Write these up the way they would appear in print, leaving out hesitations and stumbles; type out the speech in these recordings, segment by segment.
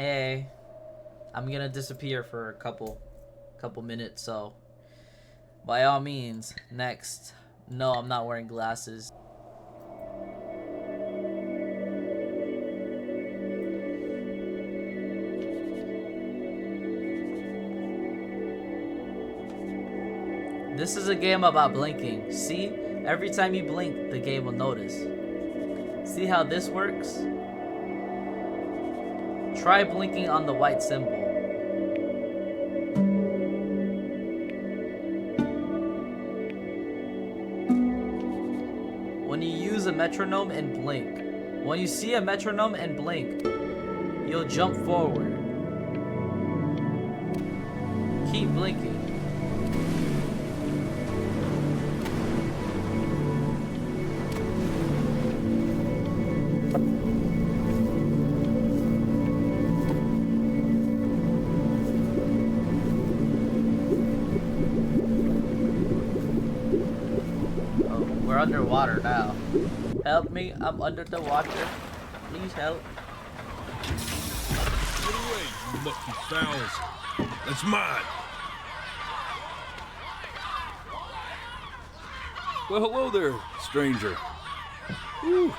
Hey, I'm gonna disappear for a couple minutes, so by all means, next. No, I'm not wearing glasses. This is a game about blinking. See? Every time you blink, the game will notice. See how this works? Try blinking on the white symbol. When you use a metronome and blink. When you see a metronome and blink, you'll jump forward. Keep blinking. We're underwater now. Help me, I'm under the water. Please help. Get away, you lucky fowls. That's mine. Well, hello there, stranger. Whew.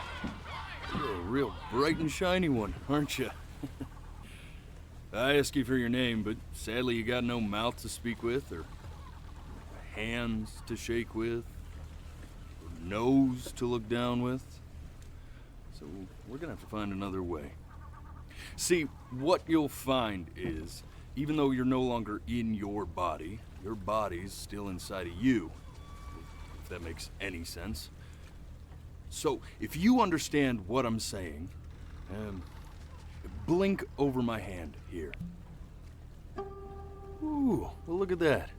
You're a real bright and shiny one, aren't you? I asked you for your name, but sadly you got no mouth to speak with, or hands to shake with, or nose to look down with. So we're gonna have to find another way. See, what you'll find is, even though you're no longer in your body's still inside of you. If that makes any sense. So, if you understand what I'm saying, blink over my hand here. Ooh, well look at that.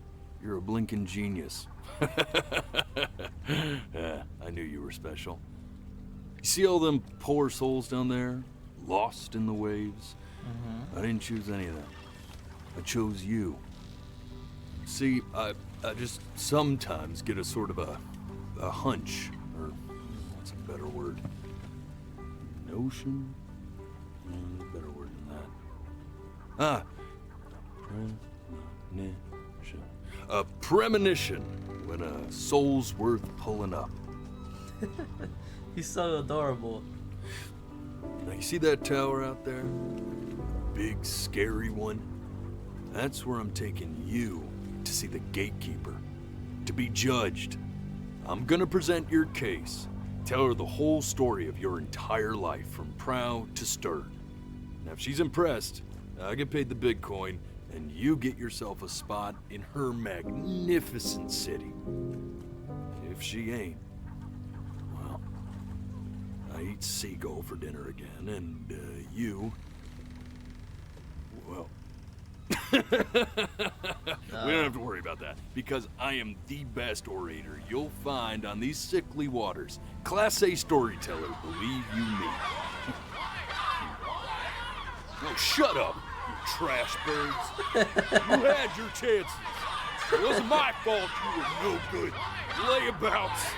You're a blinking genius. I knew you were special. You see all them poor souls down there, lost in the waves? I didn't choose any of them. I chose you. See, I just sometimes get a sort of a hunch, or what's a better word? Notion? Better word than that. Premonition. A premonition when a soul's worth pulling up. He's so adorable. Now you see that tower out there? Big, scary one? That's where I'm taking you to see the gatekeeper, to be judged. I'm gonna present your case, tell her the whole story of your entire life from prow to stern. Now if she's impressed, I get paid the Bitcoin, and you get yourself a spot in her magnificent city. If she ain't, well, I eat seagull for dinner again, and you, well, we don't have to worry about that, because I am the best orator you'll find on these sickly waters. Class A storyteller, believe you me. Oh, shut up, you trash birds. You had your chances. It wasn't my fault you were no good. Layabouts.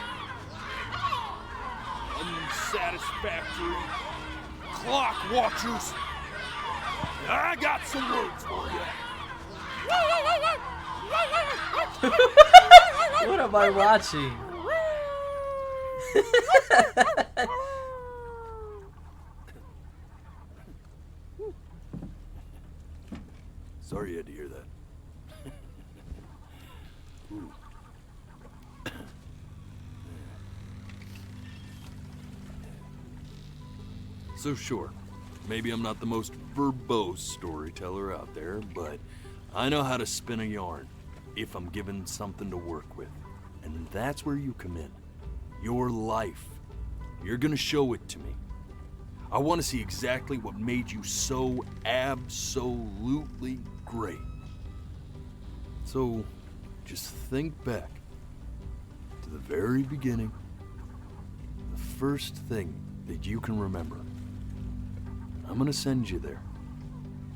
Unsatisfactory. Clock watchers. I got some words for you. What am I watching? Sorry you had to hear that. Ooh. So sure, maybe I'm not the most verbose storyteller out there, but I know how to spin a yarn if I'm given something to work with. And that's where you come in. Your life. You're gonna show it to me. I want to see exactly what made you so absolutely great. So, just think back to the very beginning, the first thing that you can remember. I'm gonna send you there.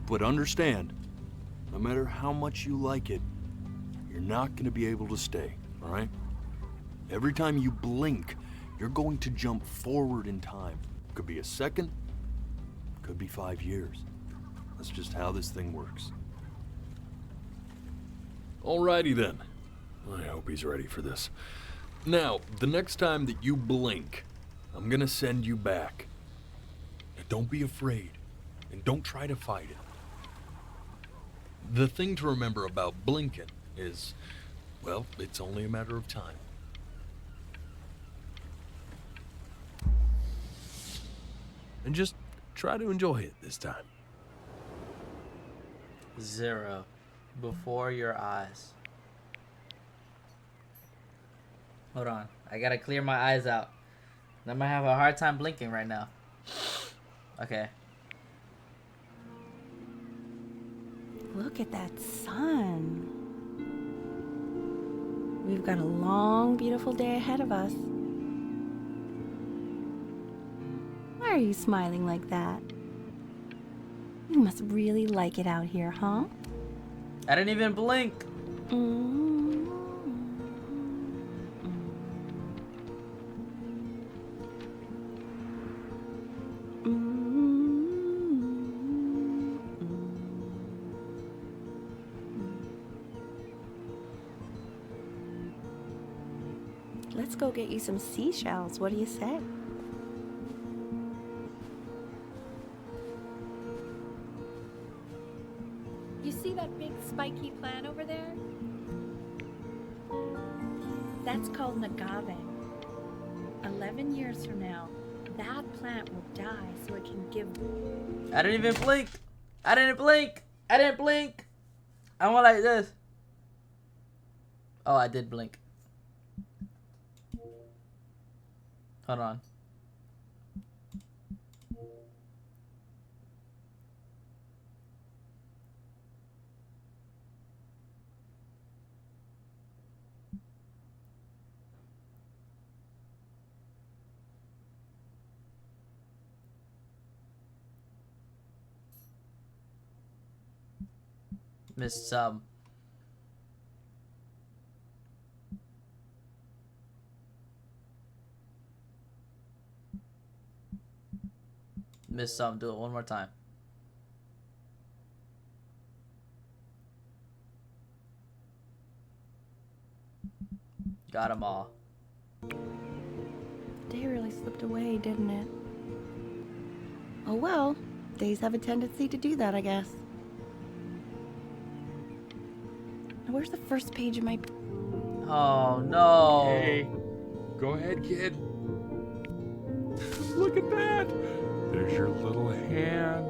But understand, no matter how much you like it, you're not gonna be able to stay, all right? Every time you blink, you're going to jump forward in time. Could be a second, could be 5 years. That's just how this thing works. Alrighty then. I hope he's ready for this. Now, the next time that you blink, I'm gonna send you back. Now, don't be afraid, and don't try to fight it. The thing to remember about blinking is, well, it's only a matter of time. And just try to enjoy it this time. 0 before your eyes. Hold on. I gotta clear my eyes out. I might have a hard time blinking right now. Okay. Look at that sun. We've got a long, beautiful day ahead of us. Why are you smiling like that? You must really like it out here, huh? I didn't even blink. Let's go get you some seashells. What do you say? You see that big spiky plant over there? That's called an agave. 11 years from now, that plant will die so it can give... I didn't even blink. I didn't blink. I didn't blink. I went like this. Oh, I did blink. Hold on. Missed some. Missed some. Do it one more time. Got them all. Day really slipped away, didn't it? Oh well, days have a tendency to do that, I guess. Now, where's the first page of my... Oh no. Hey, go ahead, kid. Look at that. There's your little hand.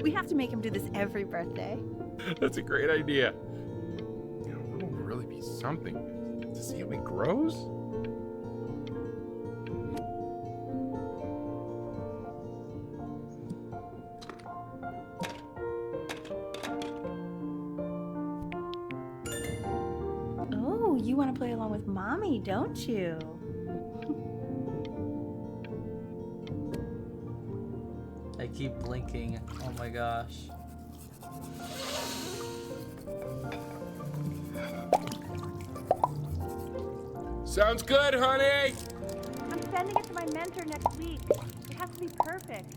We have to make him do this every birthday. That's a great idea. You know, it'll really be something to see how he grows. Oh, you want to play along with Mommy, don't you? I keep blinking. Oh my gosh. Sounds good, honey. I'm sending it to my mentor next week. It has to be perfect.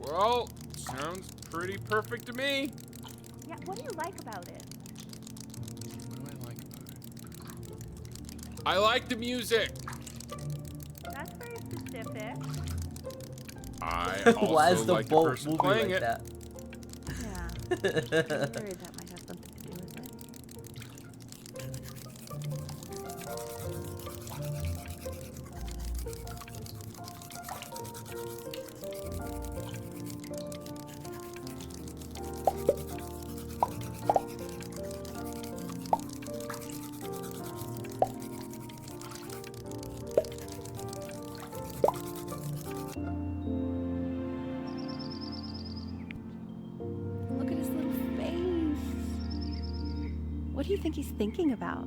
Well, sounds pretty perfect to me. Yeah, what do you like about it? What do I like about it? I like the music. That's very specific. I Why is also the like the boat person moving playing like it. that? Yeah. I'm worried that might have something to do with it. Look at his little face. What do you think he's thinking about? I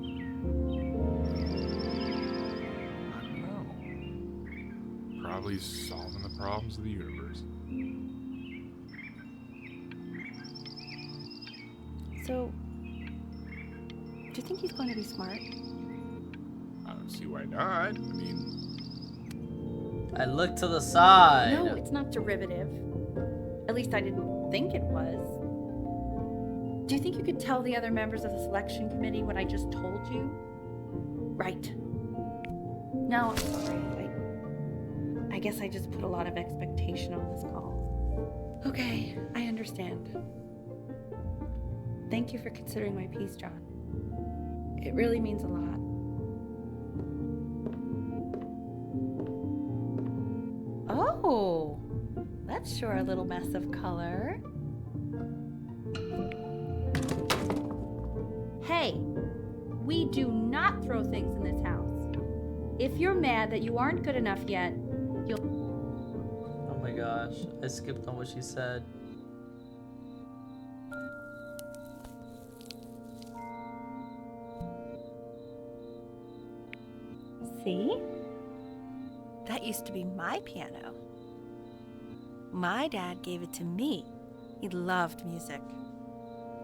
don't know. Probably solving the problems of the universe. So, do you think he's going to be smart? I don't see why not. I mean, I look to the side. No, it's not derivative. At least I didn't think it was. Do you think you could tell the other members of the selection committee what I just told you? Right. No, I'm sorry. I guess I just put a lot of expectation on this call. Okay, I understand. Thank you for considering my piece, John. It really means a lot. Oh, that's sure a little mess of color. Hey, we do not throw things in this house. If you're mad that you aren't good enough yet, Oh my gosh, I skipped on what she said. See? That used to be my piano. My dad gave it to me. He loved music.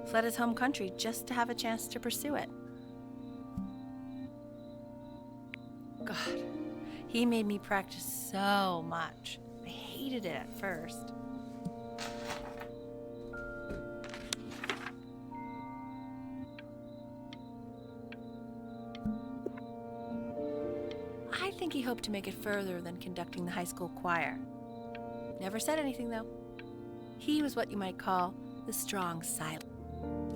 Fled his home country just to have a chance to pursue it. God, he made me practice so much. I hated it at first. I think he hoped to make it further than conducting the high school choir. Never said anything, though. He was what you might call the strong silent.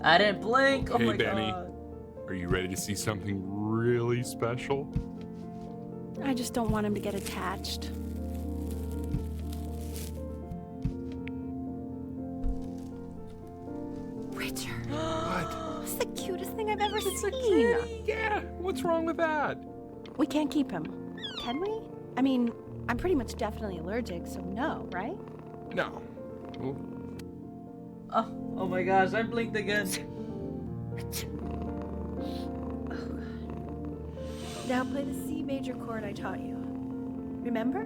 I didn't blink. Oh Hey, my Benny. god. Are you ready to see something really special? I just don't want him to get attached. Richard, What? that's the cutest thing I've ever seen. Yeah, what's wrong with that? We can't keep him, can we? I mean, I'm pretty much definitely allergic, so no, right? No. Well, Oh my gosh, I blinked again. Now play the C major chord I taught you. Remember?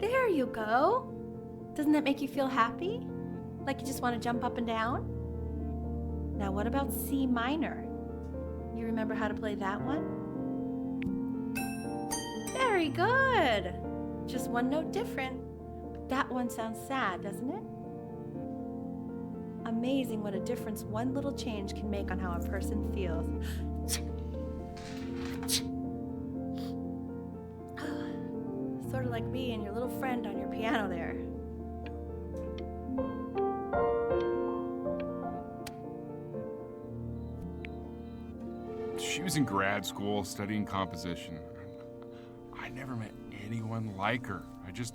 There you go. Doesn't that make you feel happy? Like you just want to jump up and down? Now what about C minor? You remember how to play that one? Very good. Just one note different. But that one sounds sad, doesn't it? Amazing what a difference one little change can make on how a person feels. Sort of like me and your little friend on your piano there. she was in grad school studying composition. I never met anyone like her. I just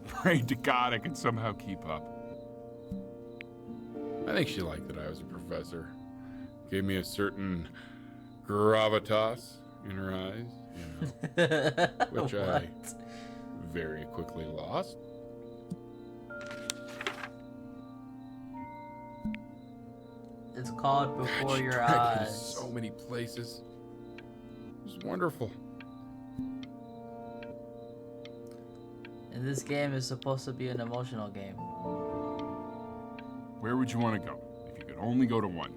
prayed to God I could somehow keep up. I think she liked that I was a professor. Gave me a certain gravitas in her eyes, you know, which I What? very quickly lost. It's called Before She Your dragged me to Eyes. so many places. It was wonderful. And this game is supposed to be an emotional game. Where would you want to go if you could only go to one?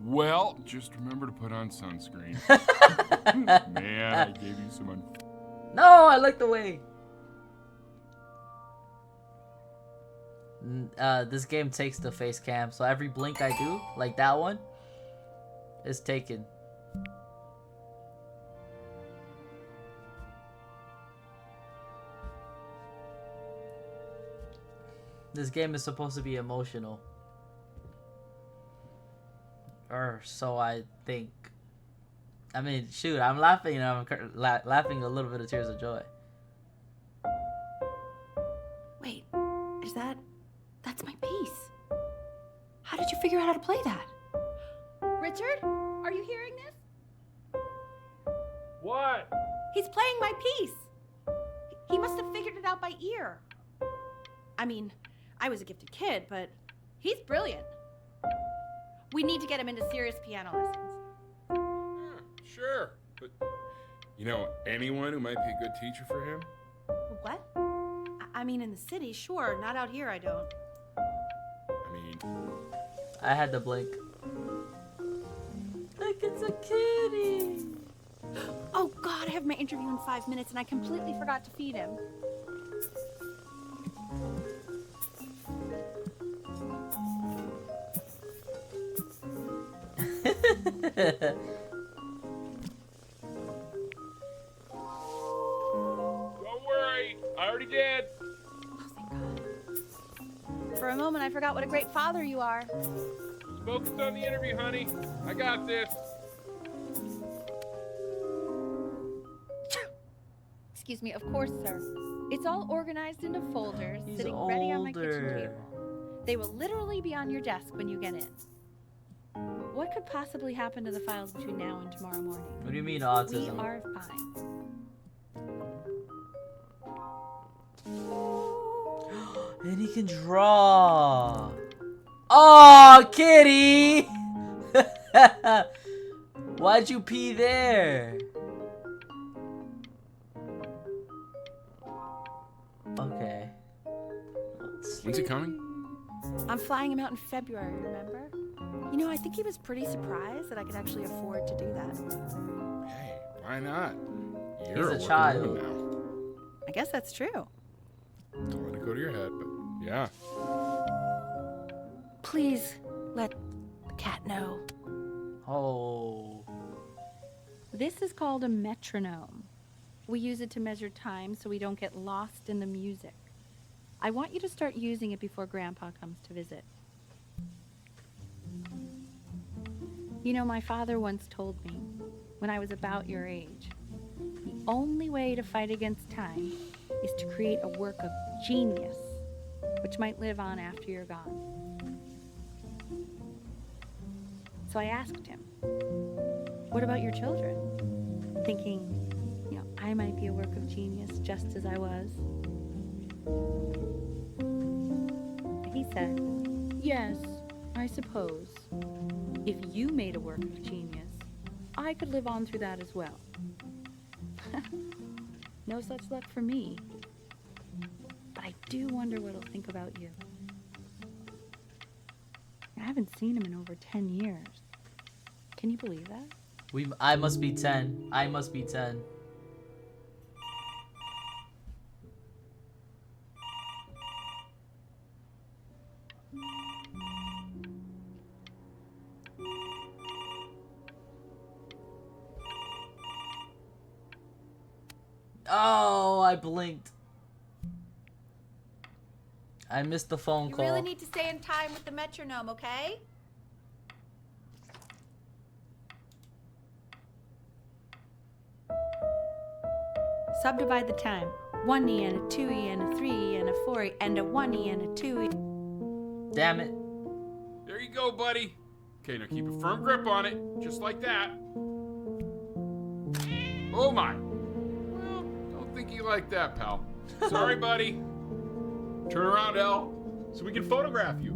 Well, just remember to put on sunscreen. Man, I gave you some No, I like the way. This game takes the face cam, so every blink I do, like that one, is taken. This game is supposed to be emotional. Or so I think. I mean, shoot, I'm laughing and I'm laughing a little bit of tears of joy. Wait, is that's my piece. How did you figure out how to play that? Richard, are you hearing this? What? He's playing my piece. He must have figured it out by ear. I mean, I was a gifted kid, but he's brilliant. We need to get him into serious piano lessons. Sure, but you know anyone who might be a good teacher for him? What? I mean, in the city, sure. Not out here, I don't. I mean, I had to blink. Look, it's a kitty. Oh, God, I have my interview in 5 minutes, and I completely forgot to feed him. don't worry. I already did. Oh, thank God. For a moment, I forgot what a great father you are. Just focused on the interview, honey. I got this. Excuse me, of course, sir. It's all organized into folders, He's sitting ready on my kitchen older. table. They will literally be on your desk when you get in. What could possibly happen to the files between now and tomorrow morning? What do you mean We autism? are fine. And he can draw. Oh, kitty! Why'd you pee there? Okay. When's he coming? I'm flying him out in February, remember? You know, I think he was pretty surprised that I could actually afford to do that. Hey, why not? You're He's a working child. woman now. I guess that's true. Don't let it go to your head, but yeah. Please let the cat know. Oh. This is called a metronome. We use it to measure time so we don't get lost in the music. I want you to start using it before Grandpa comes to visit. You know, my father once told me, when I was about your age, the only way to fight against time is to create a work of genius, which might live on after you're gone. So I asked him, what about your children? Thinking, you know, I might be a work of genius just as I was. He said, yes, I suppose. If you made a work of genius, I could live on through that as well. No such luck for me. But I do wonder what he'll think about you. I haven't seen him in over 10 years. Can you believe that? I must be 10. I must be 10. Oh, I blinked. I missed the phone You call. really need to stay in time with the metronome, okay? Subdivide the time. 1E and a 2E and a 3E and a 4E and a 1E and a 2E. Damn it. There you go, buddy. Okay, now keep a firm grip on it, just like that. Oh my. Well, don't think you like that, pal. Sorry, buddy. Turn around, Elle, so we can photograph you.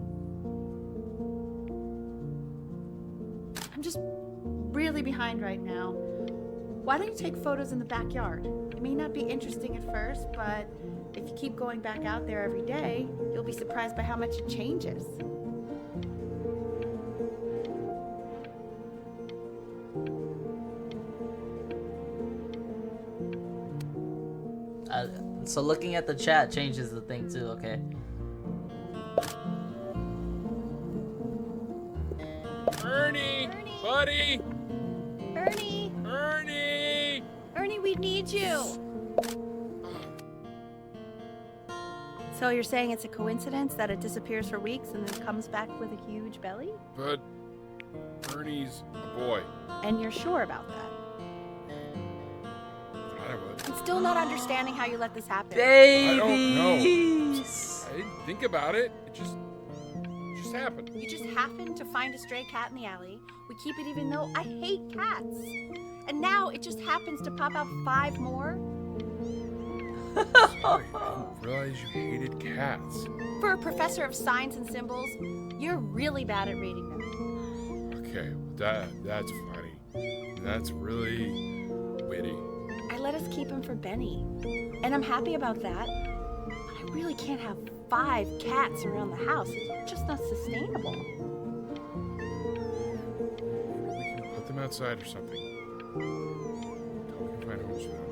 I'm just really behind right now. Why don't you take photos in the backyard? It may not be interesting at first, but if you keep going back out there every day, you'll be surprised by how much it changes. So looking at the chat changes the thing too, okay. Ernie, buddy, Ernie! Ernie. Ernie, we need you! So you're saying it's a coincidence that it disappears for weeks and then comes back with a huge belly? But Ernie's a boy. And you're sure about that? I would. I'm still not understanding how you let this happen. Babies! I didn't think about it. It just happened. You just happened to find a stray cat in the alley. We keep it even though I hate cats. And now it just happens to pop out 5 more? Sorry, I didn't realize you hated cats. For a professor of signs and symbols, you're really bad at reading them. Okay, that's funny. That's really witty. I let us keep him for Benny. And I'm happy about that. But I You really can't have 5 cats around the house. It's just not sustainable. We can put them outside or something. Until we can find homes for them.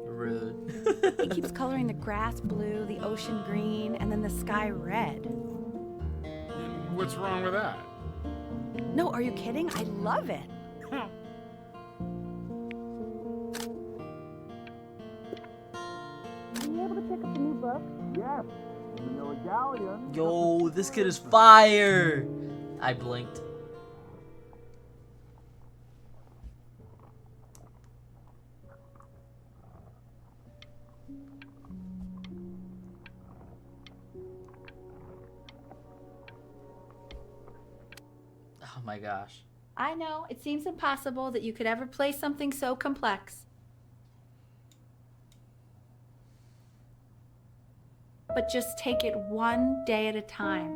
Rude. He keeps coloring the grass blue, the ocean green, and then the sky red. And what's wrong with that? No, are you kidding? I love it. Are you able to pick up the new book? Yes. Vanilla Galleon. Yo, this kid is fire. I blinked. Oh my gosh. I know, it seems impossible that you could ever play something so complex. But just take it one day at a time.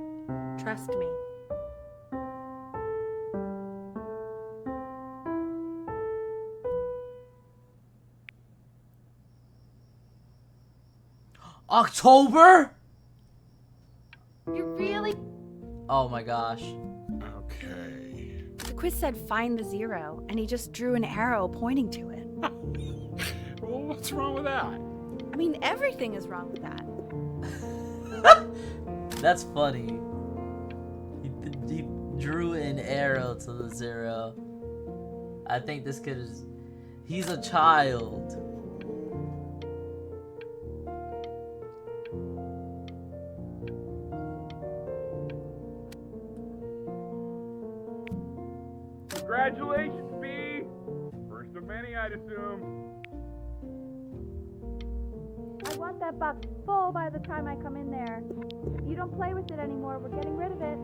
Trust me. October? You really? Oh my gosh. Okay. The quiz said find the 0, and he just drew an arrow pointing to it. Well, what's wrong with that? I mean, everything is wrong with that. That's funny. He drew an arrow to the 0. I think this kid is... He's a child. Congratulations, B! First of many, I'd assume. I want that box full by the time I come in there. If you don't play with it anymore, we're getting rid of it.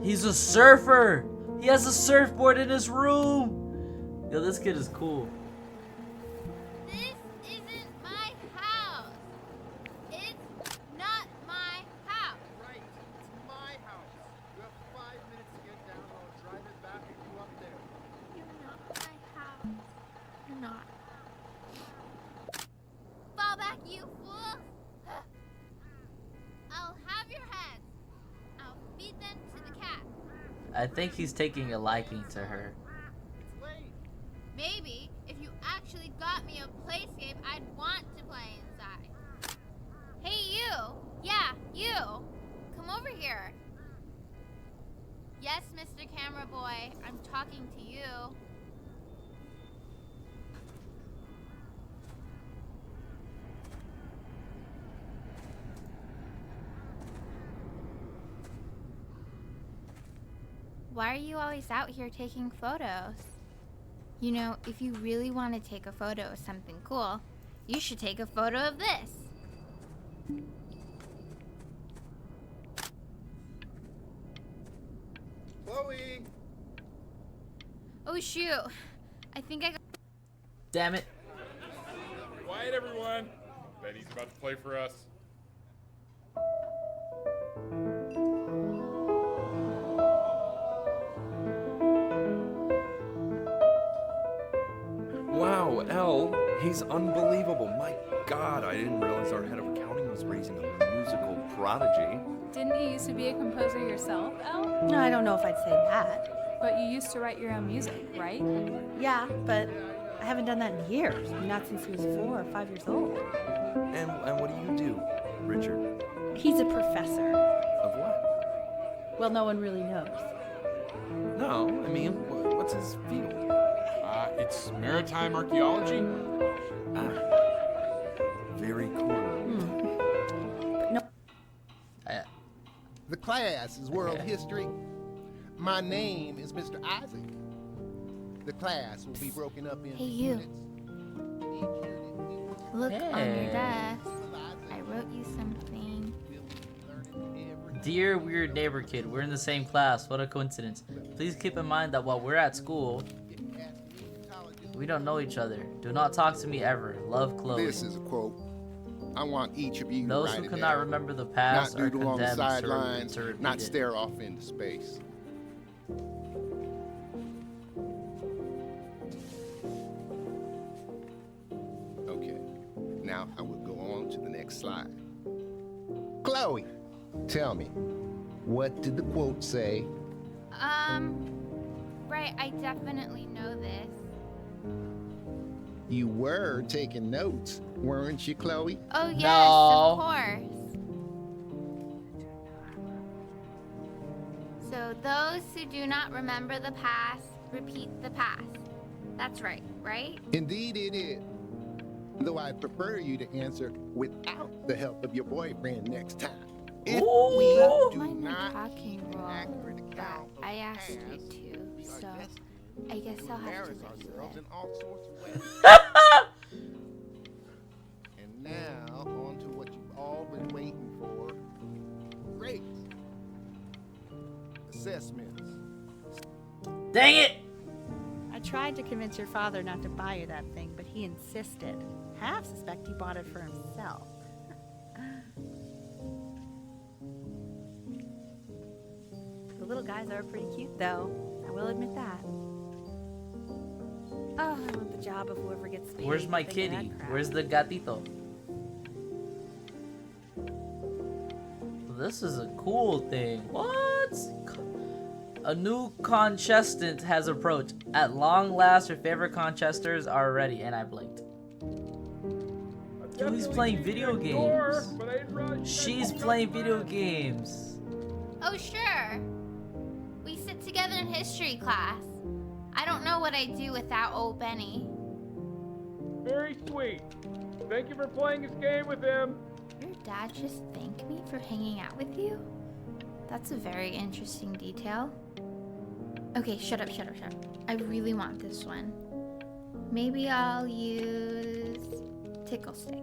He's a surfer. He has a surfboard in his room. Yo, this kid is cool. This isn't my house. It's not my house. Right, it's my house. You have 5 minutes to get down, or I'll drive it back and you up there. You're not my house. You're not. Fall back, you fool! I'll have your heads. I'll feed them to the cat. I think he's taking a liking to her. It's late. Maybe if you actually got me a playscape, I'd want to play inside. Hey, you! Yeah, you! Come over here. Yes, Mr. Camera Boy, I'm talking to you. Why are you always out here taking photos? You know, if you really want to take a photo of something cool, you should take a photo of this. Chloe! Oh shoot, I think I got... Damn it. Quiet, everyone. Betty's about to play for us. Wow, Elle, he's unbelievable. My God, I didn't realize our head of accounting was raising a musical prodigy. Didn't you used to be a composer yourself, Elle? No, I don't know if I'd say that. But you used to write your own music, right? Yeah, but I haven't done that in years. Not since he was 4 or 5 years old. And what do you do, Richard? He's a professor. Of what? Well, no one really knows. No, I mean, what's his field? It's maritime archaeology. Ah, very cool. The class is World History. My name is Mr. Isaac. The class will be broken up into Hey, you. units. Each unit will Look on Hey. your desk. utilize I wrote you something. every Dear weird neighbor kid, we're in the same class. What a coincidence. Please keep in mind that while we're at school, we don't know each other. Do not talk to me ever. Love, Chloe. This is a quote. I want each of you to Those write who it cannot down. remember the Not past are doodle on the condemned sidelines, to repeat not it. stare off into space. Now I will go on to the next slide. Chloe, tell me, what did the quote say? Right, I definitely know this. You were taking notes, weren't you, Chloe? Oh, yes, No. of course. So, those who do not remember the past, repeat the past. That's right, right? Indeed it is. Though I'd prefer you to answer without the help of your boyfriend next time. If Ooh. we Well, do my no not talking keep an rule, accurate but account of I the asked you past, to, we are so destined I guess to I'll have to embarrass let you ourselves live. in all sorts of ways. And now, on to what you've all been waiting for. Grades. Assessments. Dang it! I tried to convince your father not to buy you that thing, but he insisted. Half suspect he bought it for himself. The little guys are pretty cute, though. I will admit that. Oh, I want the job of whoever gets paid. Where's my to think of kitty? that crap. Where's the gatito? This is a cool thing. What? A new contestant has approached. At long last, your favorite contestants are ready. And I blinked. Dude, he's playing video games. She's playing video games. Oh, sure. We sit together in history class. I don't know what I'd do without old Benny. Very sweet. Thank you for playing this game with him. Your dad just thanked me for hanging out with you? That's a very interesting detail. Okay, shut up. I really want this one. Maybe I'll use Tickle Stick.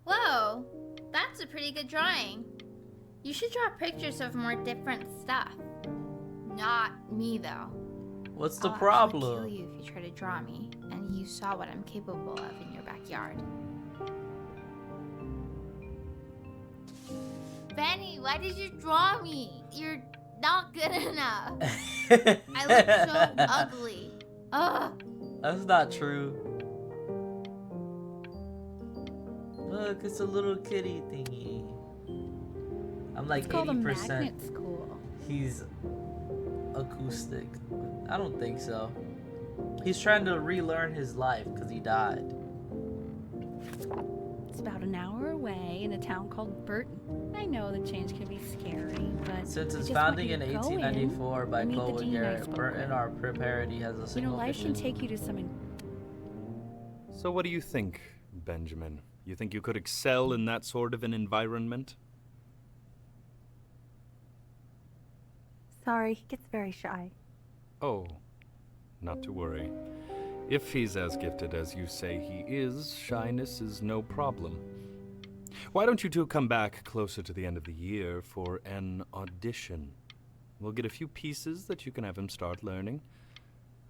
Whoa, that's a pretty good drawing. You should draw pictures of more different stuff. Not me, though. What's the I'll problem? actually kill you if you try to draw me, and you saw what I'm capable of in your backyard. Benny, why did you draw me? You're not good enough. I look so ugly. Ugh. That's not true. Look, it's a little kitty thingy. I'm like It's called a 80%. magnet school. He's acoustic. I don't think so. He's trying to relearn his life because he died. It's about an hour away in a town called Burton. I know the change can be scary, but Since I its just want founding you in to go 1894 by and meet the Chloe dean I Garrett, spoke Burton, with. our parody, has a You single know, life vision. can take you to some. So what do you think, Benjamin? You think you could excel in that sort of an environment? Sorry, he gets very shy. Oh, not to worry. If he's as gifted as you say he is, shyness is no problem. Why don't you two come back closer to the end of the year for an audition? We'll get a few pieces that you can have him start learning.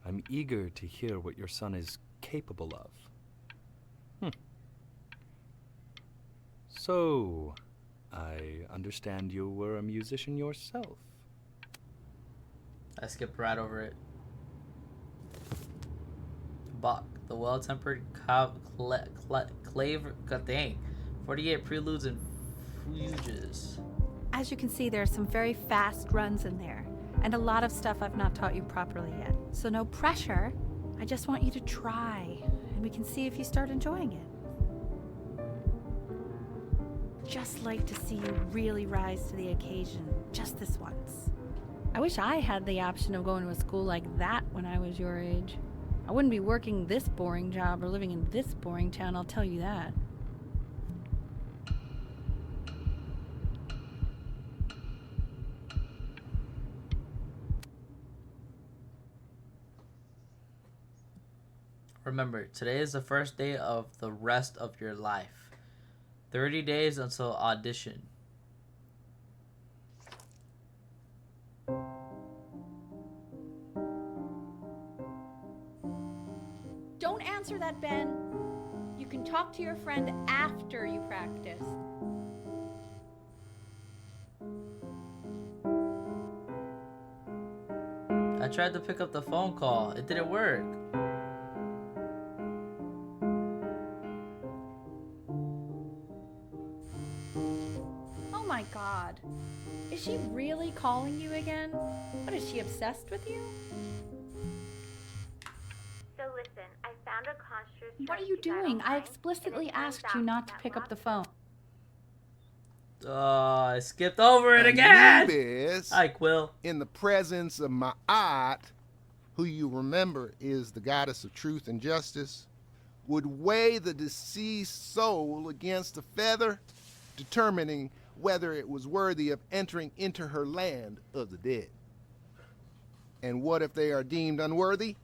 I'm eager to hear what your son is capable of. So, I understand you were a musician yourself. I skipped right over it. Bach, the well-tempered clave, dang, 48 preludes and fugues. As you can see, there are some very fast runs in there, and a lot of stuff I've not taught you properly yet. So no pressure. I just want you to try, and we can see if you start enjoying it. Just like to see you really rise to the occasion, just this once. I wish I had the option of going to a school like that when I was your age. I wouldn't be working this boring job or living in this boring town, I'll tell you that. Remember, today is the first day of the rest of your life. 30 days until audition. Don't answer that, Ben. You can talk to your friend after you practice. I tried to pick up the phone call. It didn't work. Oh my god. Is she really calling you again? What, is she obsessed with you? So listen, I found a construct. What are you doing? I explicitly asked you not to pick up the phone. Oh, I skipped over it again. Anubis, Hi, Quill. in the presence of Ma'at, who you remember is the goddess of truth and justice, would weigh the deceased soul against a feather, determining whether it was worthy of entering into her land of the dead. And what if they are deemed unworthy?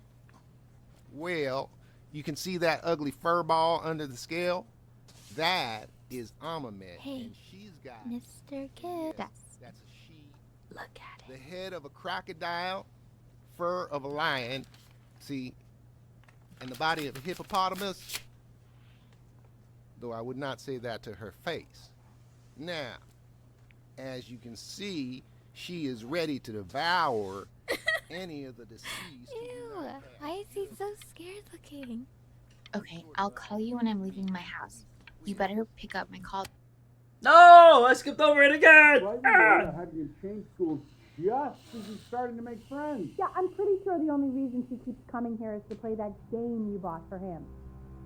Well, you can see that ugly fur ball under the scale? That is Amamet, Hey, and she's got Mr. Kid. that's a she. Look at The it. head of a crocodile, fur of a lion, see, and the body of a hippopotamus, though I would not say that to her face. Now, as you can see, she is ready to devour any of the deceased. who do Ew, not why is he so scared looking? Okay, I'll call you when I'm leaving my house. You better pick up my call. No, I skipped over it again. Why would you have you change schools just as you're starting to make friends? Yeah, I'm pretty sure the only reason she keeps coming here is to play that game you bought for him.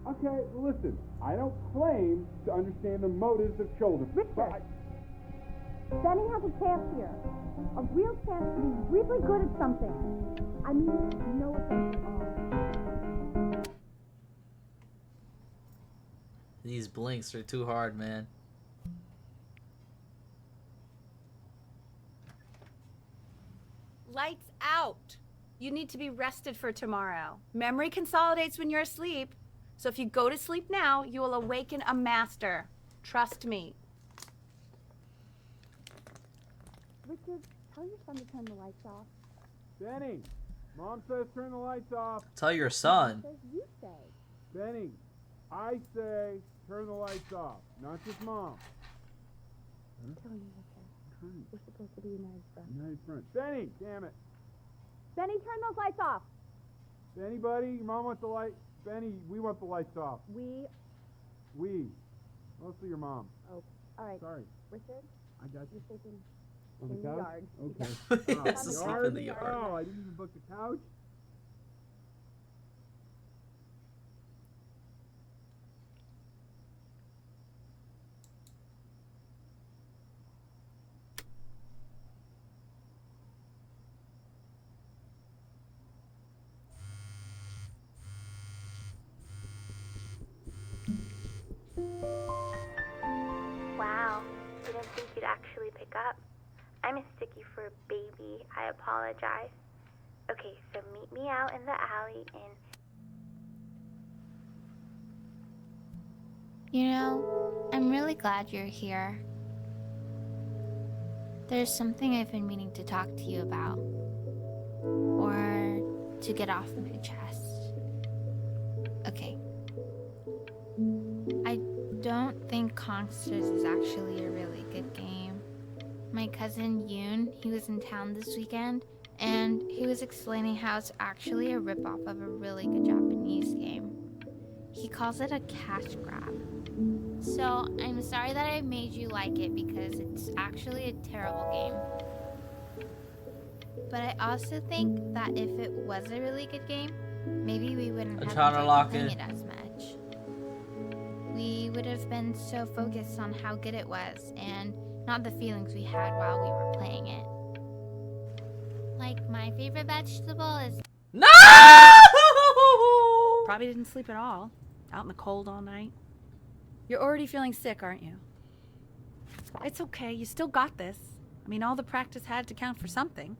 Okay, listen, I don't claim to understand the motives of children. Richard. Benny has a chance here. A real chance to be really good at something. I mean, no offense at all. These blinks are too hard, man. Lights out. You need to be rested for tomorrow. Memory consolidates when you're asleep. So if you go to sleep now, you will awaken a master. Trust me. Richard, tell your son to turn the lights off. Benny, Mom says turn the lights off. Tell your son. Says you say. Benny, I say turn the lights off, not just Mom. Tell me, Richard. We're supposed to be united friends. Nice front. Benny, damn it. Benny, turn those lights off. Benny, buddy, Mom wants the light. Benny, we want the lights off. We. Mostly your mom. Oh, all right. Sorry. Richard, I got you're you. sleeping On in the the couch? yard. Okay. He has to sleep in the yard. Oh, I didn't even book the couch. Wow, didn't think you'd actually pick up. I mistook you for a baby. I apologize. Okay, so meet me out in the alley and You know, I'm really glad you're here. There's something I've been meaning to talk to you about. Or to get off my chest. Okay. I don't think Consters is actually a really good game. My cousin Yoon, he was in town this weekend, and he was explaining how it's actually a ripoff of a really good Japanese game. He calls it a cash grab. So, I'm sorry that I made you like it because it's actually a terrible game. But I also think that if it was a really good game, maybe we wouldn't have enjoyed playing it as much. We would have been so focused on how good it was and not the feelings we had while we were playing it. Like, my favorite vegetable is... No! Probably didn't sleep at all. Out in the cold all night. You're already feeling sick, aren't you? It's okay. You still got this. I mean, all the practice had to count for something.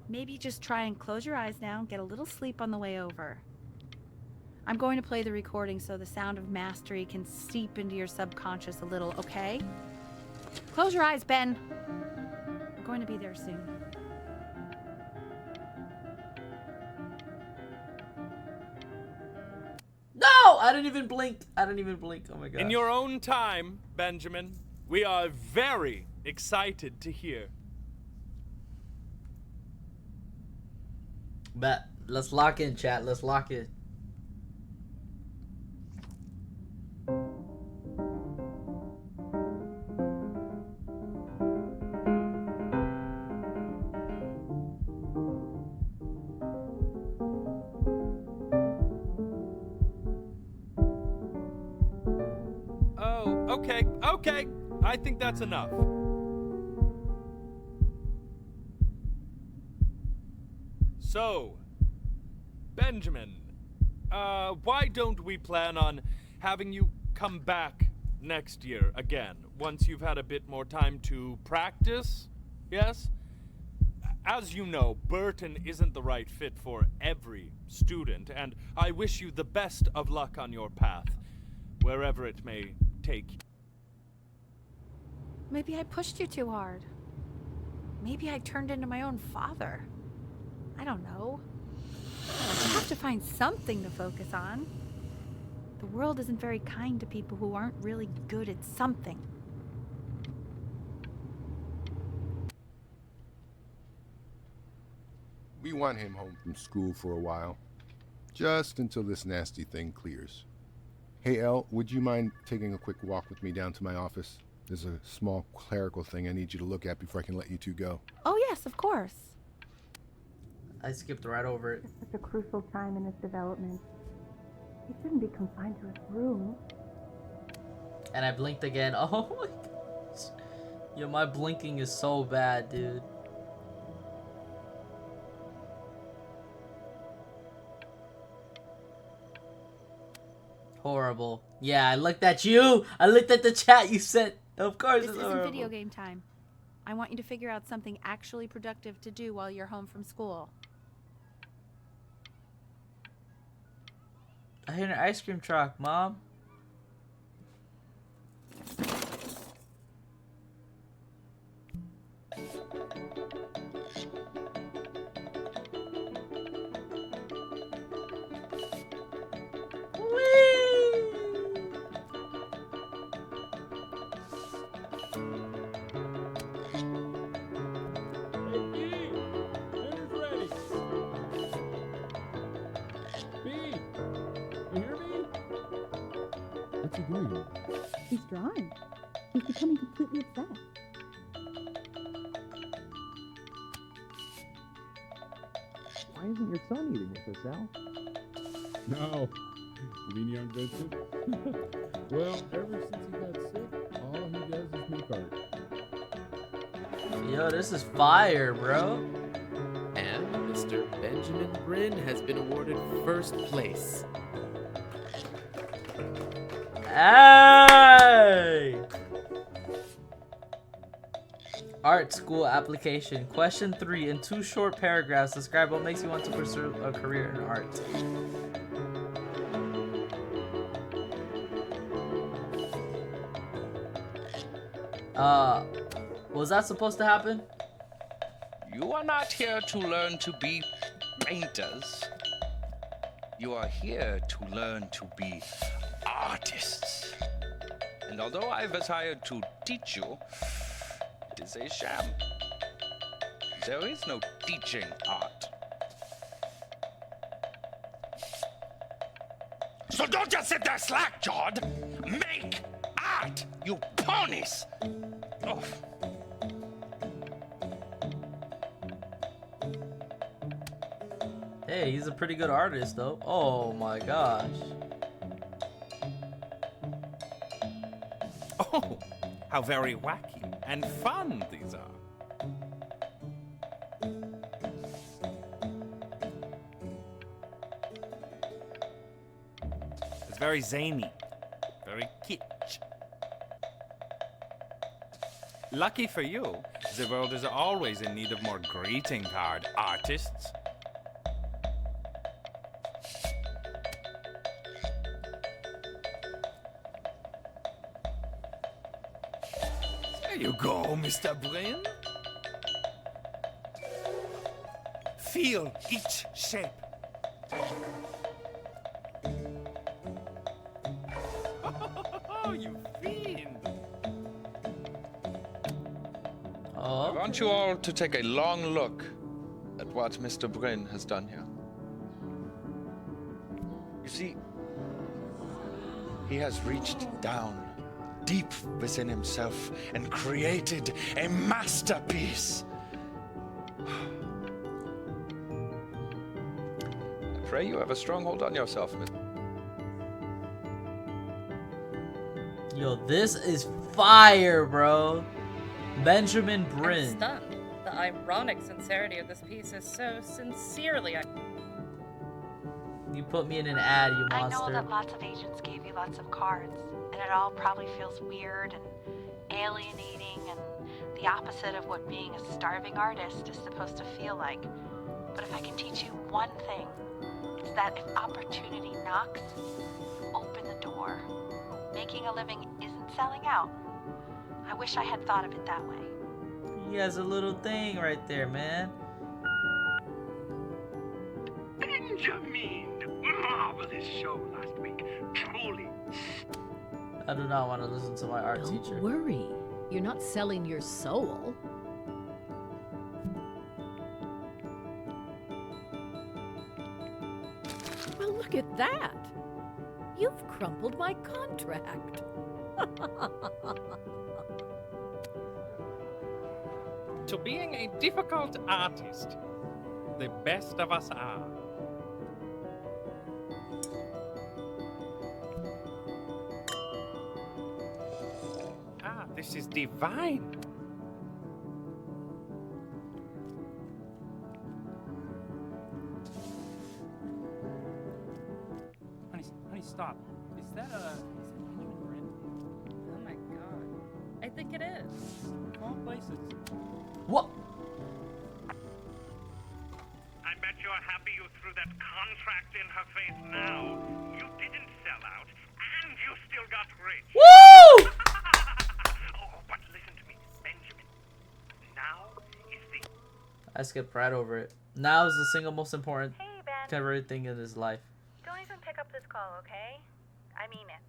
Maybe just try and close your eyes now and get a little sleep on the way over. I'm going to play the recording so the sound of mastery can seep into your subconscious a little, okay? Close your eyes, Ben. We're going to be there soon. No! I didn't even blink. Oh my god. In your own time, Benjamin, we are very excited to hear. Bet. Let's lock in, chat. Let's lock in. Oh, okay. I think that's enough. So, Benjamin, why don't we plan on having you come back next year again, once you've had a bit more time to practice? Yes? As you know, Burton isn't the right fit for every student, and I wish you the best of luck on your path, wherever it may take you. Maybe I pushed you too hard. Maybe I turned into my own father. I don't know. I have to find something to focus on. The world isn't very kind to people who aren't really good at something. We want him home from school for a while. Just until this nasty thing clears. Hey, Elle, would you mind taking a quick walk with me down to my office? There's a small clerical thing I need you to look at before I can let you two go. Oh yes, of course. I skipped right over it. It's such a crucial time in his development. He shouldn't be confined to his room. And I blinked again. Oh my gosh. Yo, my blinking is so bad, dude. Horrible. Yeah, I looked at you. I looked at the chat you sent. Of course This it's isn't horrible. video game time. I want you to figure out something actually productive to do while you're home from school. I hit an ice cream truck, Mom. What's he doing? He's drawing. He's becoming completely obsessed. Why isn't your son eating with us, Al? No. You mean young Vincent? Well, ever since he got sick, all he does is make art. Yo, this is fire, bro. And Mr. Benjamin Bryn has been awarded first place. Hey! Art school application. Question 3. In 2 short paragraphs, describe what makes you want to pursue a career in art. Was that supposed to happen? You are not here to learn to be painters. You are here to learn to be artists. And although I've hired to teach you, it is a sham. There is no teaching art. So don't just sit there slack-jawed. Make art, you ponies! Oh. Hey, he's a pretty good artist, though. Oh my gosh. Oh, how very wacky and fun these are. It's very zany, very kitsch. Lucky for you, the world is always in need of more greeting card artists. There you go, Mr. Bryn. Feel each shape. Oh, you fiend! I want you all to take a long look at what Mr. Bryn has done here. You see, he has reached down deep within himself and created a masterpiece. I pray you have a strong hold on yourself, Miss. Yo, this is fire, bro. Benjamin I'm Brin. stunned. The ironic sincerity of this piece is so sincerely. You put me in an ad, you I know monster. that lots of agents gave you lots of cards, and it all probably feels weird and alienating and the opposite of what being a starving artist is supposed to feel like. But if I can teach you one thing, it's that if opportunity knocks, open the door. Making a living isn't selling out. I wish I had thought of it that way. He has a little thing right there, man. Benjamin! Marvelous show last week. Truly. I do not want to listen to my art Don't teacher. worry. You're not selling your soul. Well, look at that. You've crumpled my contract. To being a difficult artist, the best of us are. Ah, this is divine. Honey, stop. Is that Benjamin Brin? Oh my god. I think it is. Wrong places. What? I bet you're happy you threw that contract in her face now. You didn't sell out, and you still got rich. Woo! Oh, but listen to me, Benjamin. Now is the... I skipped right over it. Now is the single most important Hey, Ben. favorite thing in his life. Don't even pick up this call, okay? I mean it.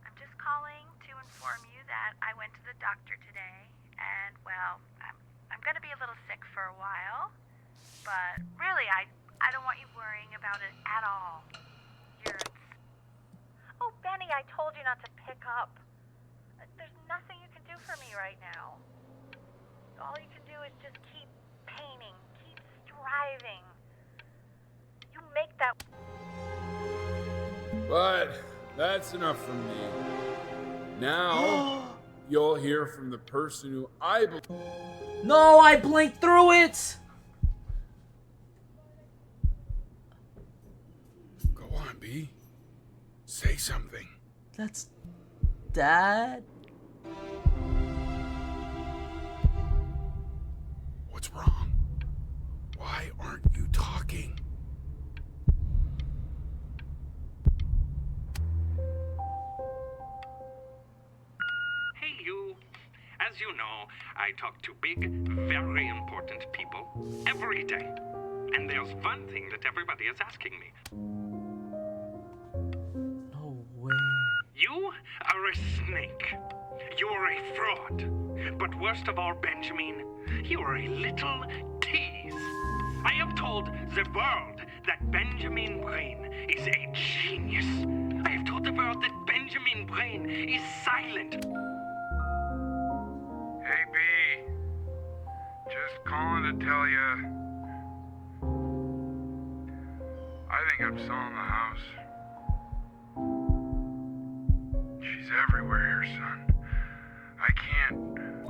I'm just calling to inform you that I went to the doctor today, and well, I'm gonna be a little sick for a while, but really, I don't want you worrying about it at all. Oh, Benny, I told you not to pick up. There's nothing you can do for me right now. All you can do is just keep painting, keep striving. You make that. But that's enough from me. Now, you'll hear from the person who I believe. No, I blinked through it! Go on, B. Say something. That's Dad? What's wrong? Why aren't you talking? Hey, you. As you know, I talk to big, very important people every day. And there's one thing that everybody is asking me. No way. You are a snake. You are a fraud. But worst of all, Benjamin, you are a little tease. I have told the world that Benjamin Brain is a genius. I have told the world that Benjamin Brain is silent. Hey, B. Just calling to tell you. I think I'm selling the house. She's everywhere here, son. I can't move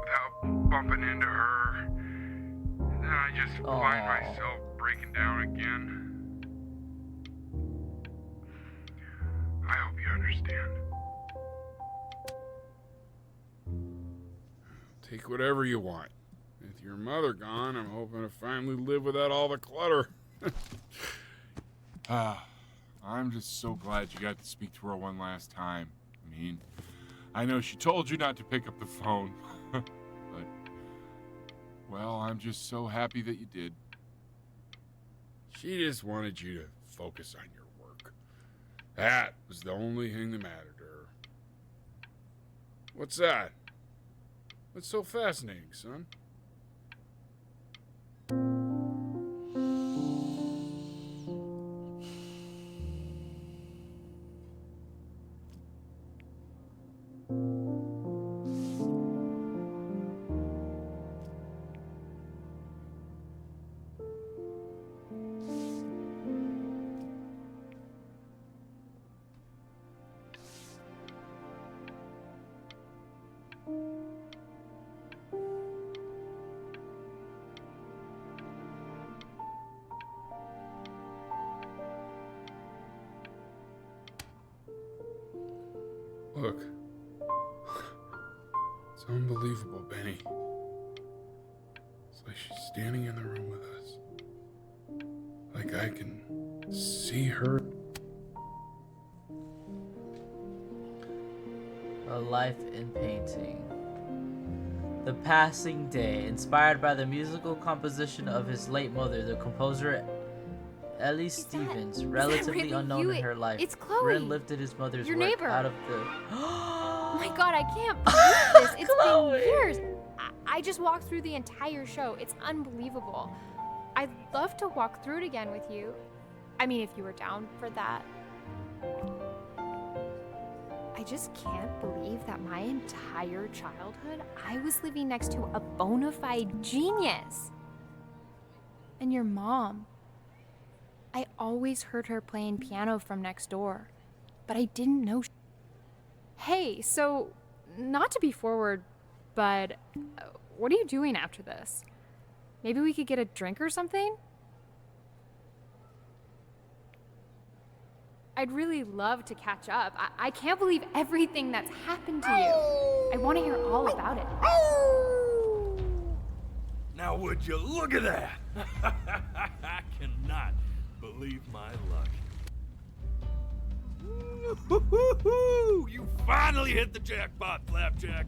without bumping into her. And then I just find myself breaking down again. I hope you understand. Take whatever you want. With your mother gone, I'm hoping to finally live without all the clutter. I'm just so glad you got to speak to her one last time. I mean, I know she told you not to pick up the phone, but, well, I'm just so happy that you did. She just wanted you to focus on your work. That was the only thing that mattered to her. What's that? What's so fascinating, son? Look. It's unbelievable, Benny. It's like she's standing in the room with us. Like I can see her. A Life in Painting. The Passing Day, inspired by the musical composition of his late mother, the composer Ellie Stevens, relatively really unknown you? in her life. It's Chloe. Bryn lifted his mother's Your work neighbor. out of the. Oh my god, I can't believe this. It's Chloe. been years. I just walked through the entire show. It's unbelievable. I'd love to walk through it again with you. I mean, if you were down for that. I just can't believe that my entire childhood, I was living next to a bona fide genius. And your mom. I always heard her playing piano from next door, but I didn't know. Hey, so, not to be forward, but what are you doing after this? Maybe we could get a drink or something? I'd really love to catch up. I can't believe everything that's happened to you. I want to hear all about it. Now would you look at that? I cannot believe my luck. Woo-hoo-hoo-hoo! You finally hit the jackpot, Flapjack.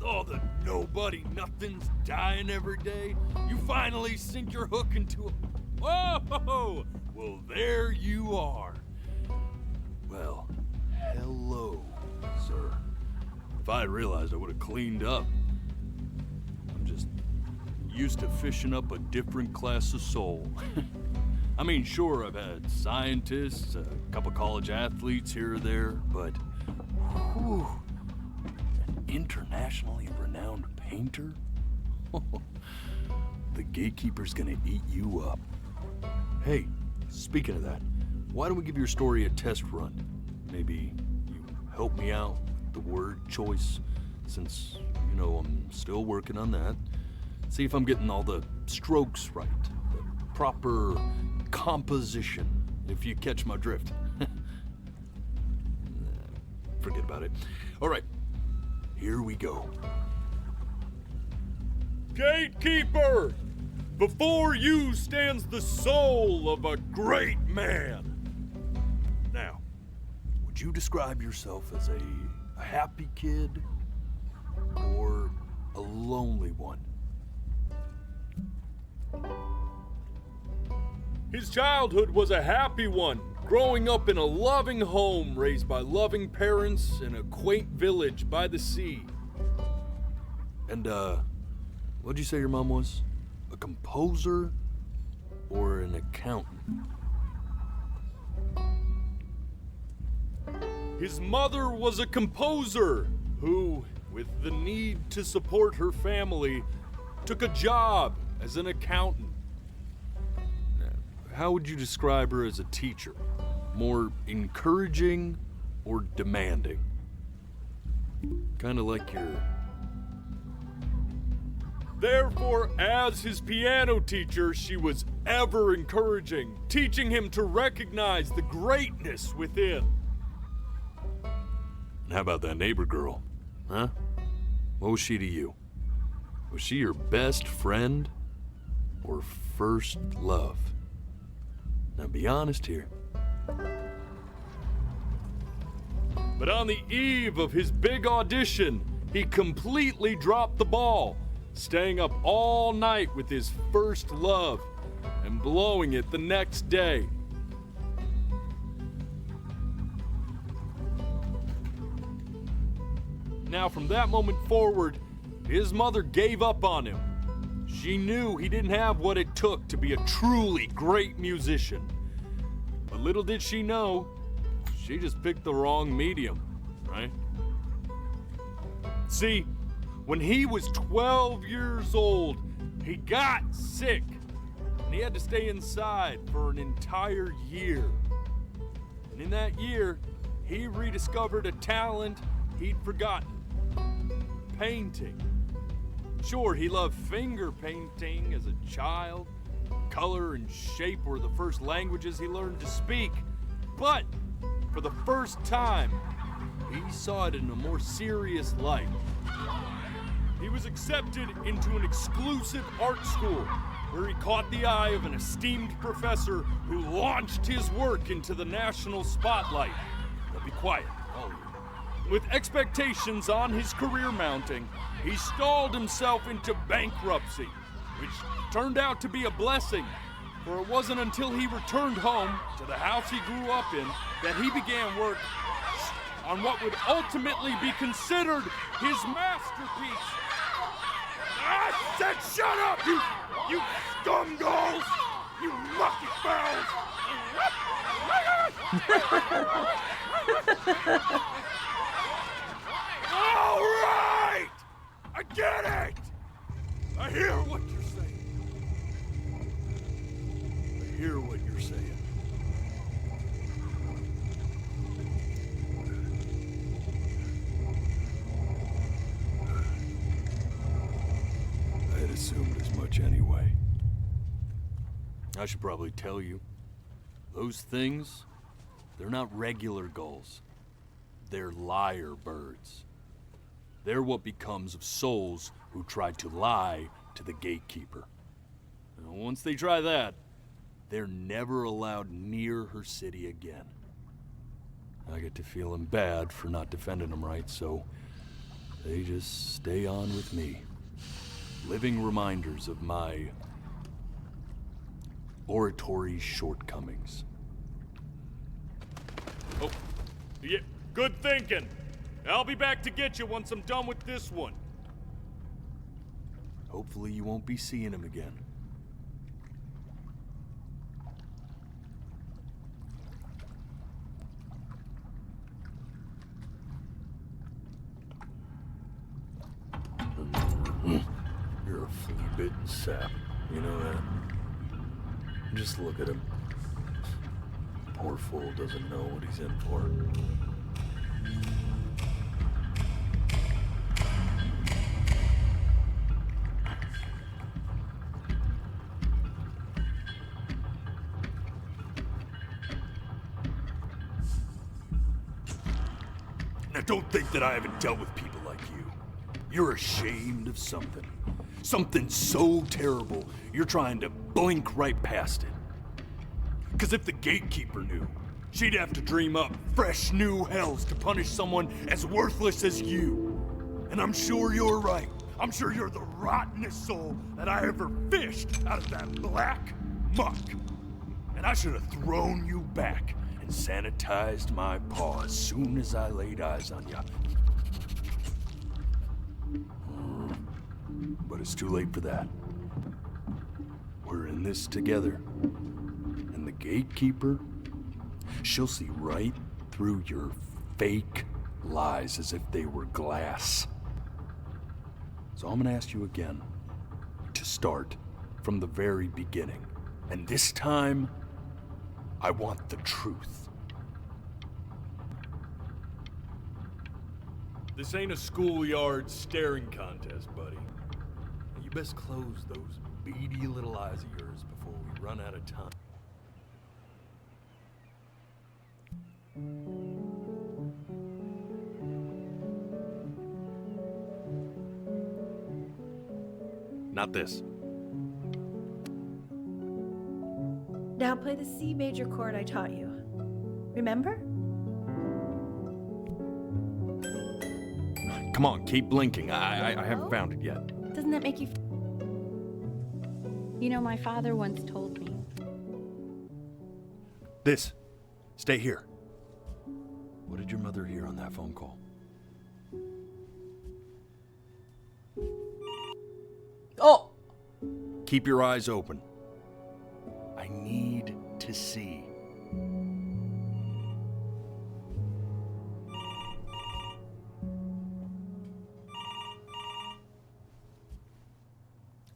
All the nobody nothings dying every day. You finally sink your hook into a... Whoa! Well, there you are. Well, hello, sir. If I had realized, I would have cleaned up. I'm just used to fishing up a different class of soul. I mean, sure, I've had scientists, a couple college athletes here or there, but whew, an internationally renowned painter? The gatekeeper's gonna eat you up. Hey, speaking of that, why don't we give your story a test run? Maybe you help me out with the word choice, since, you know, I'm still working on that. See if I'm getting all the strokes right, the proper composition, if you catch my drift. Forget about it. All right, here we go. Gatekeeper! Before you stands the soul of a great man. Now, would you describe yourself as a happy kid or a lonely one? His childhood was a happy one, growing up in a loving home raised by loving parents in a quaint village by the sea. And, what'd you say your mom was? A composer or an accountant? His mother was a composer who, with the need to support her family, took a job as an accountant. How would you describe her as a teacher? More encouraging or demanding? Kind of like your... Therefore, as his piano teacher, she was ever encouraging, teaching him to recognize the greatness within. How about that neighbor girl? Huh? What was she to you? Was she your best friend or first love? Now be honest here. But on the eve of his big audition, he completely dropped the ball, staying up all night with his first love and blowing it the next day. Now, from that moment forward, his mother gave up on him. She knew he didn't have what it took to be a truly great musician. But little did she know, she just picked the wrong medium, right? See, when he was 12 years old, he got sick, and he had to stay inside for an entire year. And in that year, he rediscovered a talent he'd forgotten: painting. Sure, he loved finger painting as a child. Color and shape were the first languages he learned to speak. But for the first time, he saw it in a more serious light. He was accepted into an exclusive art school where he caught the eye of an esteemed professor who launched his work into the national spotlight. Now be quiet, all of you. With expectations on his career mounting, he stalled himself into bankruptcy, which turned out to be a blessing, for it wasn't until he returned home to the house he grew up in that he began work on what would ultimately be considered his masterpiece. I said shut up, you scumballs! You lucky fowls! All right! I get it! I hear what you're saying. I hear what you're saying. I had assumed as much anyway. I should probably tell you, those things, they're not regular gulls. They're lyre birds. They're what becomes of souls who try to lie to the gatekeeper. And once they try that, they're never allowed near her city again. I get to feeling bad for not defending them right, so they just stay on with me. Living reminders of my oratory shortcomings. Oh, yeah, good thinking. I'll be back to get you once I'm done with this one. Hopefully you won't be seeing him again. You're a flea-bitten sap, you know that? Just look at him. Poor fool doesn't know what he's in for. Now don't think that I haven't dealt with people like you. You're ashamed of something. Something so terrible, you're trying to blink right past it. Because if the gatekeeper knew, she'd have to dream up fresh new hells to punish someone as worthless as you. And I'm sure you're right. I'm sure you're the rottenest soul that I ever fished out of that black muck. And I should have thrown you back and sanitized my paw as soon as I laid eyes on you. But it's too late for that. We're in this together. And the gatekeeper, she'll see right through your fake lies as if they were glass. So I'm gonna ask you again to start from the very beginning. And this time, I want the truth. This ain't a schoolyard staring contest, buddy. You best close those beady little eyes of yours before we run out of time. Not this. Now play the C major chord I taught you. Remember? Come on, keep blinking. I haven't found it yet. Doesn't that make you... You know, my father once told me. This. Stay here. What did your mother hear on that phone call? Oh! Keep your eyes open. I need to see.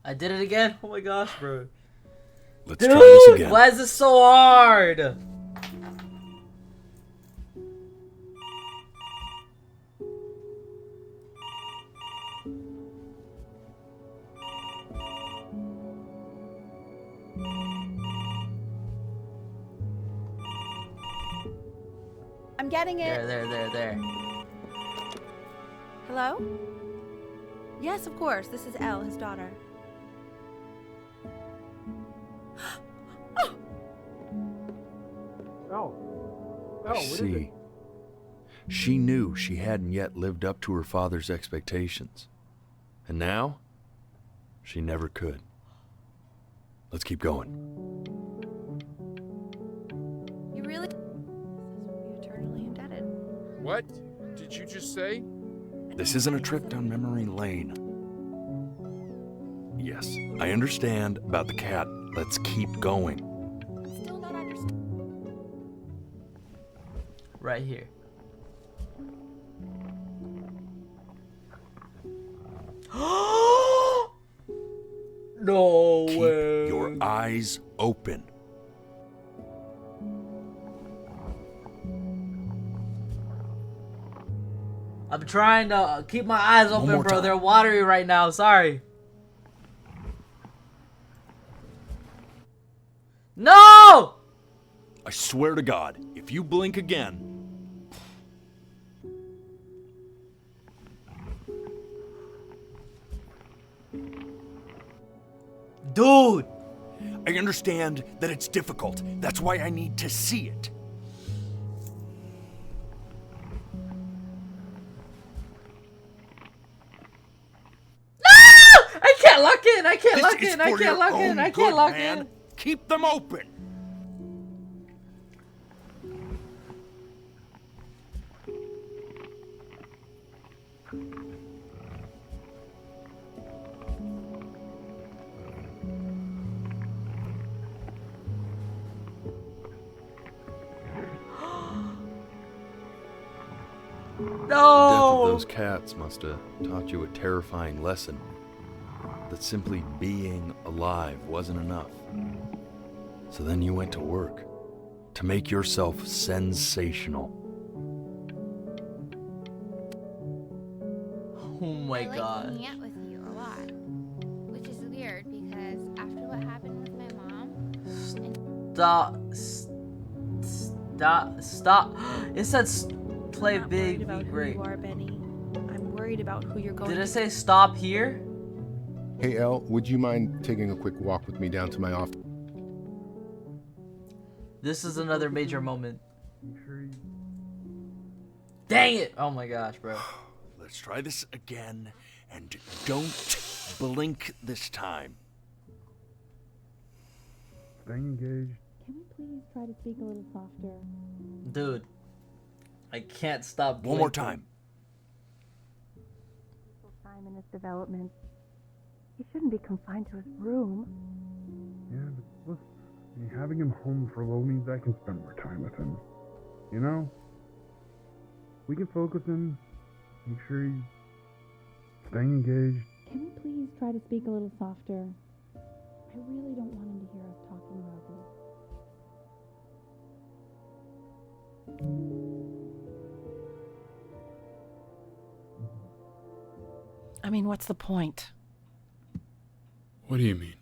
I did it again? Oh my gosh, bro. Let's try this again. Why is this so hard? I'm getting it. There. Hello? Yes, of course. This is Elle, his daughter. See, she knew she hadn't yet lived up to her father's expectations. And now, she never could. Let's keep going. You really... Be eternally indebted. What did you just say? This isn't a trip down memory lane. Yes, I understand about the cat. Let's keep going. I'm still not understanding. Right here. No Keep way. your eyes open. I'm trying to keep my eyes open, more bro. time. They're watery right now. Sorry. No! I swear to God, if you blink again... Dude! I understand that it's difficult. That's why I need to see it. I can't lock in. I can't lock This is in. I for can't your lock in. own I can't good, lock man. in. Keep them open. No! The death of those cats must have taught you a terrifying lesson. That simply being alive wasn't enough. So then you went to work to make yourself sensational. Oh my I like god. hanging out with you a lot, which is weird because after what happened with my mom, Stop. It said play I'm not big, worried about be who great. you are, Benny. I'm worried about who you're going Did to it say stop here? Hey, Elle, would you mind taking a quick walk with me down to my office? This is another major moment. Dang it! Oh my gosh, bro. Let's try this again, and don't blink this time. Staying engaged. Can we please try to speak a little softer? Dude. I can't stop One more blinking. time. Time in his development. He shouldn't be confined to his room. Yeah, but look, having him home for a little means I can spend more time with him. You know? We can focus and make sure he's staying engaged. Can we please try to speak a little softer? I really don't want him to hear us talking about this. I mean, what's the point? What do you mean?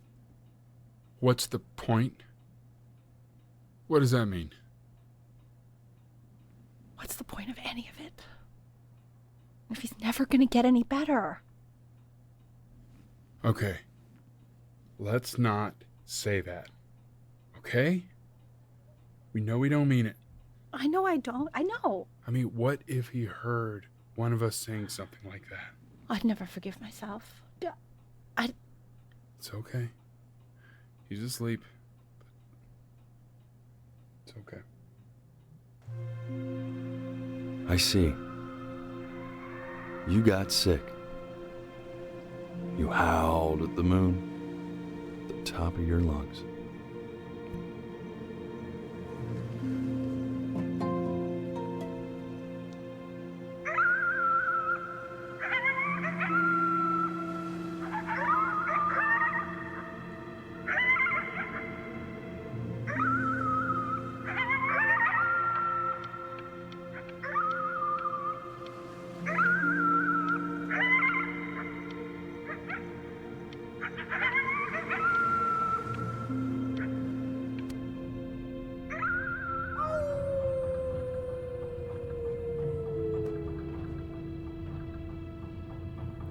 What's the point? What does that mean? What's the point of any of it? If he's never gonna get any better. Okay. Let's not say that. Okay? We know we don't mean it. I know I don't. I know. I mean, what if he heard one of us saying something like that? I'd never forgive myself. It's okay. He's asleep. It's okay. I see. You got sick. You howled at the moon, at the top of your lungs.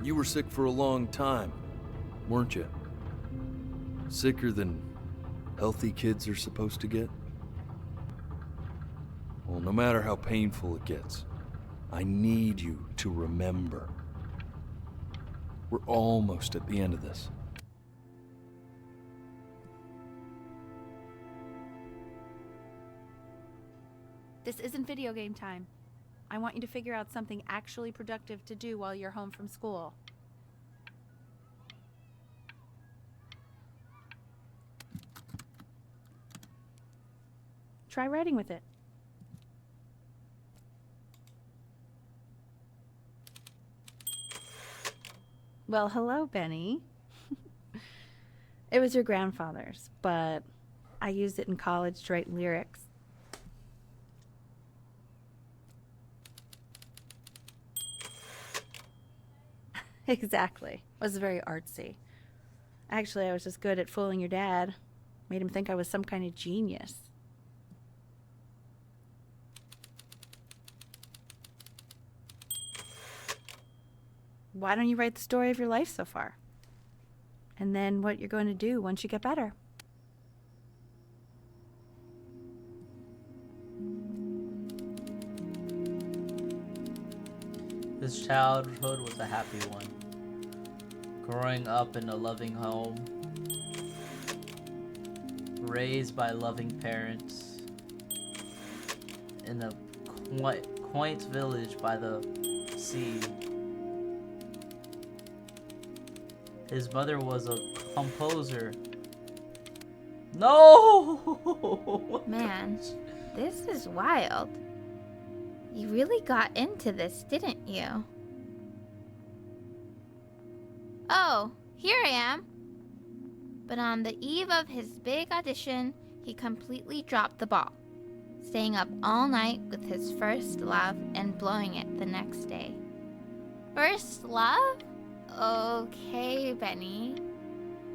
You were sick for a long time, weren't you? Sicker than healthy kids are supposed to get? Well, no matter how painful it gets, I need you to remember. We're almost at the end of this. This isn't video game time. I want you to figure out something actually productive to do while you're home from school. Try writing with it. Well, hello, Benny. It was your grandfather's, but I used it in college to write lyrics. Exactly. It was very artsy. Actually, I was just good at fooling your dad. Made him think I was some kind of genius. Why don't you write the story of your life so far? And then what you're going to do once you get better. His childhood was a happy one. Growing up in a loving home, raised by loving parents, in a quaint village by the sea. His mother was a composer. No! Man, this is wild. You really got into this, didn't you? Oh, here I am. But on the eve of his big audition, he completely dropped the ball, staying up all night with his first love and blowing it the next day. First love? Okay, Benny.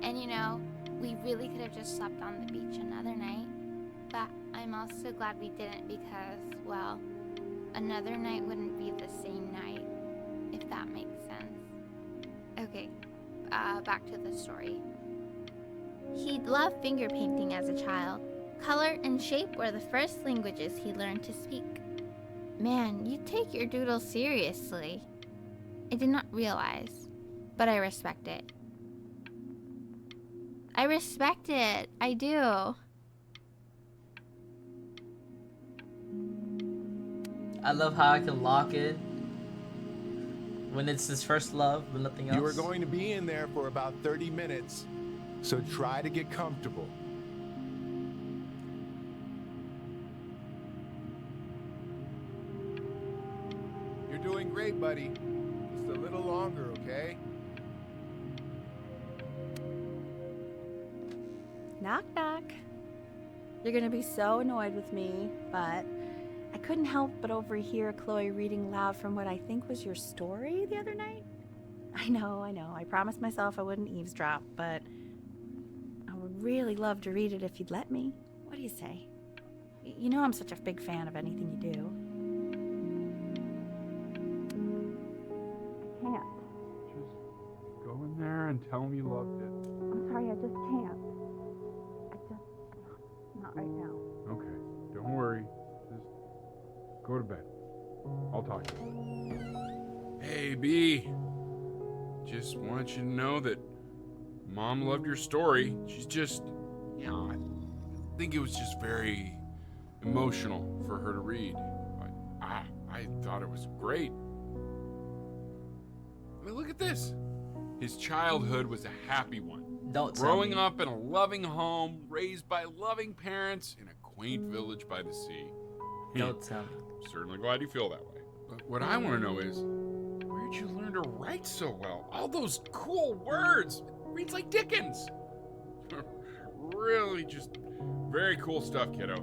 And you know, we really could have just slept on the beach another night. But I'm also glad we didn't because, well, another night wouldn't be the same night, if that makes sense. Okay, back to the story. He'd loved finger painting as a child. Color and shape were the first languages he learned to speak. Man, you take your doodle seriously. I did not realize, but I respect it. I respect it. I do. I love how I can lock in when it's his first love, but nothing else. You are going to be in there for about 30 minutes, so try to get comfortable. You're doing great, buddy. Just a little longer, okay? Knock, knock. You're gonna be so annoyed with me, but I couldn't help but overhear Chloe reading loud from what I think was your story the other night. I know. I promised myself I wouldn't eavesdrop, but I would really love to read it if you'd let me. What do you say? You know I'm such a big fan of anything you do. I can't. Just go in there and tell him you loved it. I'm sorry, I just can't. Not right now. Okay, don't worry. Just go to bed. I'll talk to you. Hey, B. Just want you to know that Mom loved your story. She's just, I think it was just very emotional for her to read. I thought it was great. I mean, look at this. His childhood was a happy one. Growing up in a loving home, raised by loving parents in a quaint village by the sea. Don't tell me. Certainly glad you feel that way. But what I want to know is, where'd you learn to write so well? All those cool words. It reads like Dickens. Really just very cool stuff, kiddo.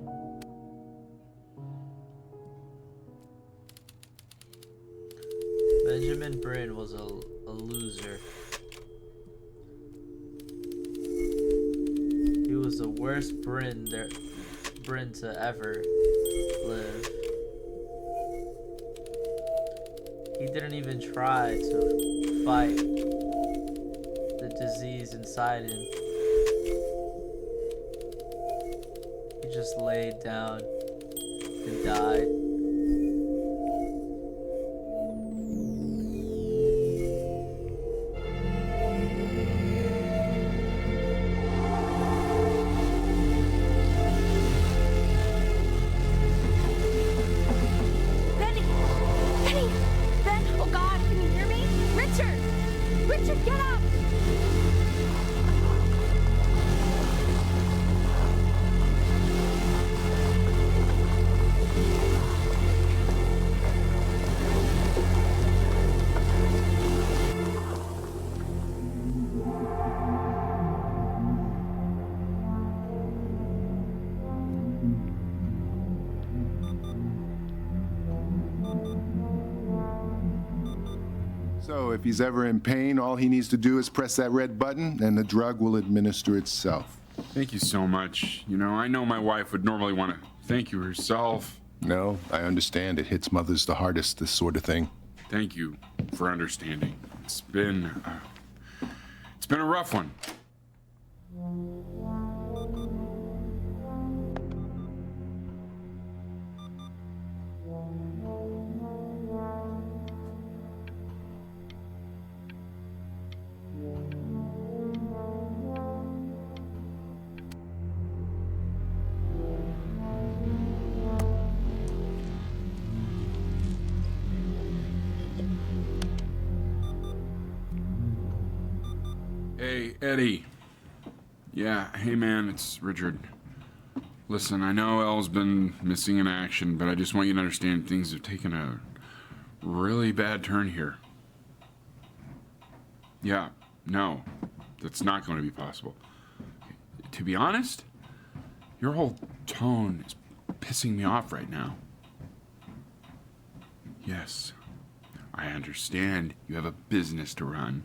Benjamin Bryn was a loser. He was the worst Bryn to ever live. He He didn't even try to fight the disease inside him. He just laid down and died. Richard, get up! So if he's ever in pain, all he needs to do is press that red button and the drug will administer itself. Thank you so much. You know, I know my wife would normally want to thank you herself. No, I understand. It hits mothers the hardest, this sort of thing. Thank you for understanding. It's been a rough one. Hey, Eddie. Yeah, hey man, it's Richard. Listen, I know Elle's been missing in action, but I just want you to understand things have taken a really bad turn here. Yeah, no, that's not going to be possible. To be honest, your whole tone is pissing me off right now. Yes, I understand you have a business to run.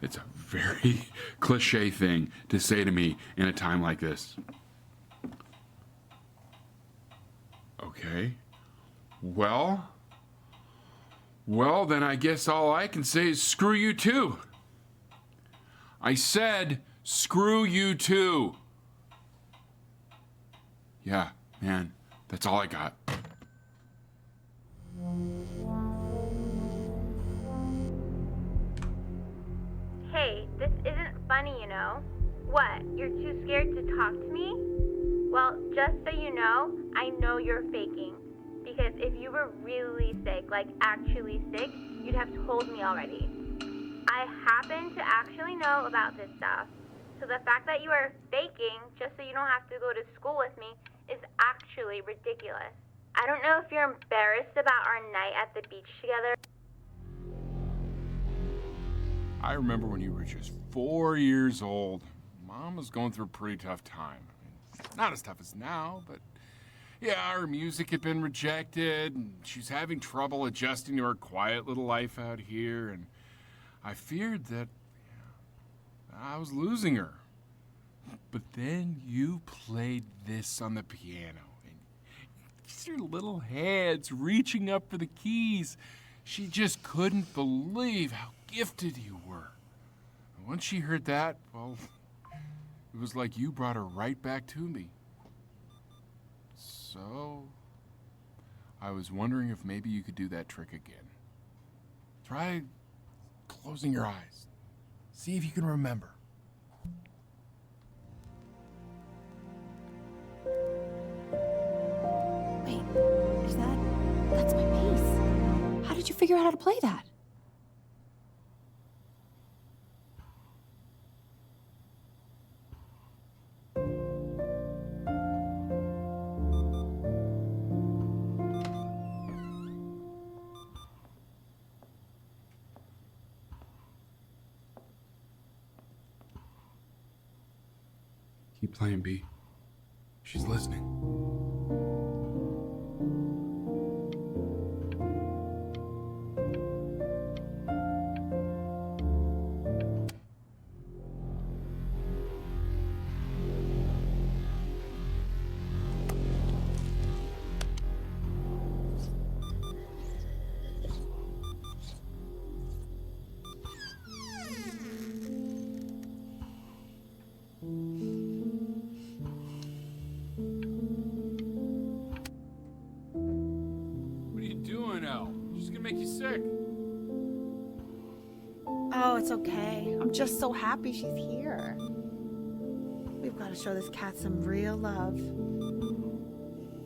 It's a very cliche thing to say to me in a time like this. Okay. Well, then I guess all I can say is screw you too. I said screw you too. Yeah, man, that's all I got. Hey, this isn't funny, you know. What, you're too scared to talk to me? Well, just so you know you're faking. Because if you were really sick, like actually sick, you'd have told me already. I happen to actually know about this stuff. So the fact that you are faking just so you don't have to go to school with me is actually ridiculous. I don't know if you're embarrassed about our night at the beach together. I remember when you were just 4 years old. Mom was going through a pretty tough time. I mean, not as tough as now, but yeah, her music had been rejected, and she's having trouble adjusting to her quiet little life out here, and I feared that I was losing her. But then you played this on the piano, and your little hands reaching up for the keys. She just couldn't believe how gifted you were. And once she heard that, well, it was like you brought her right back to me. So, I was wondering if maybe you could do that trick again. Try closing your eyes. See if you can remember. Wait, that's my bass. How did you figure out how to play that? Keep playing, B. She's listening. make you sick. Oh, it's okay. I'm just so happy she's here. We've got to show this cat some real love.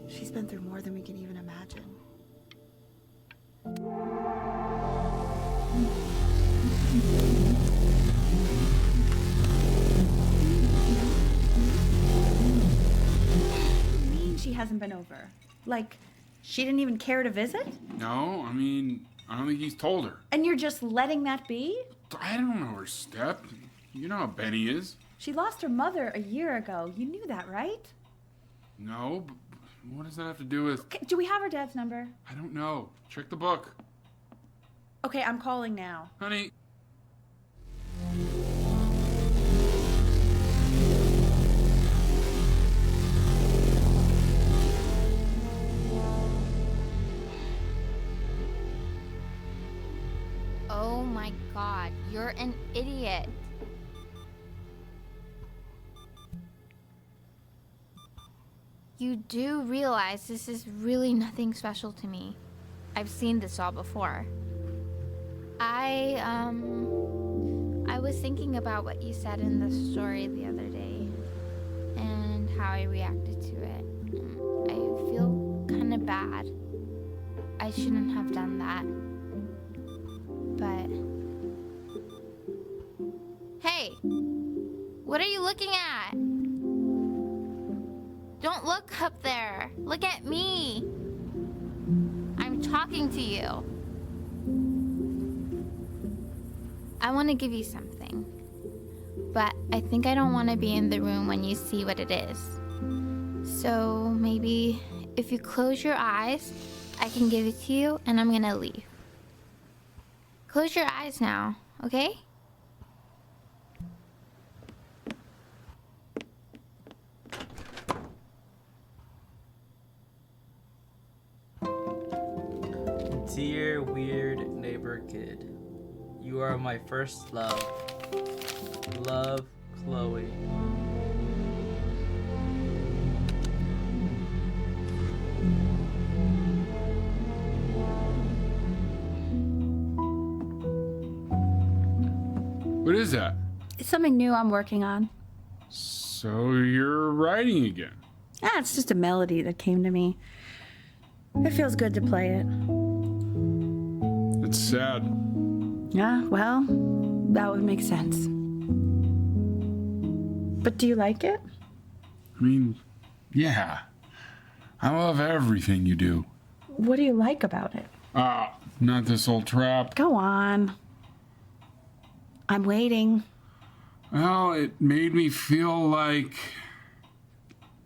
She's been through more than we can even imagine. What do you mean she hasn't been over? Like, she didn't even care to visit? No, I mean, I don't think he's told her. And you're just letting that be? I don't know her step. You know how Benny is. She lost her mother a year ago. You knew that, right? No, but what does that have to do with... Okay, do we have her dad's number? I don't know. Check the book. Okay, I'm calling now. Honey. Oh my god, you're an idiot. You do realize this is really nothing special to me. I've seen this all before. I was thinking about what you said in the story the other day and how I reacted to it. I feel kind of bad. I shouldn't have done that. But... Hey! What are you looking at? Don't look up there. Look at me. I'm talking to you. I want to give you something. But I think I don't want to be in the room when you see what it is. So maybe if you close your eyes, I can give it to you and I'm gonna leave. Close your eyes now, okay? Dear weird neighbor kid, you are my first love. Love, Chloe. What is that? It's something new I'm working on. So you're writing again? It's just a melody that came to me. It feels good to play it. It's sad. Yeah, well, that would make sense. But do you like it? I mean, yeah. I love everything you do. What do you like about it? Not this old trap. Go on. I'm waiting. Well, it made me feel like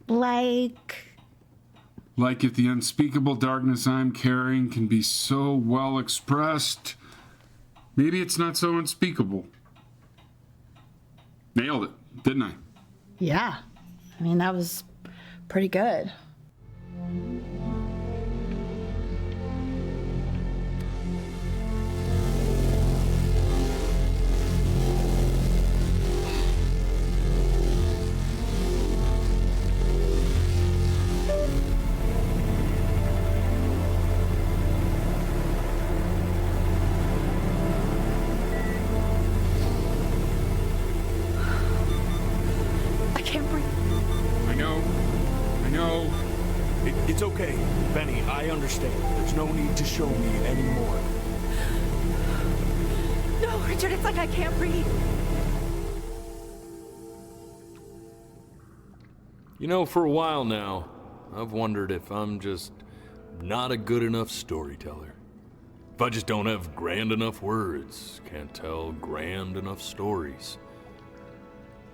if the unspeakable darkness I'm carrying can be so well expressed, maybe it's not so unspeakable. Nailed it, didn't I? Yeah. I mean, that was pretty good. It's okay, Benny, I understand. There's no need to show me anymore. No, Richard, it's like I can't breathe. You know, for a while now, I've wondered if I'm just not a good enough storyteller. If I just don't have grand enough words, can't tell grand enough stories.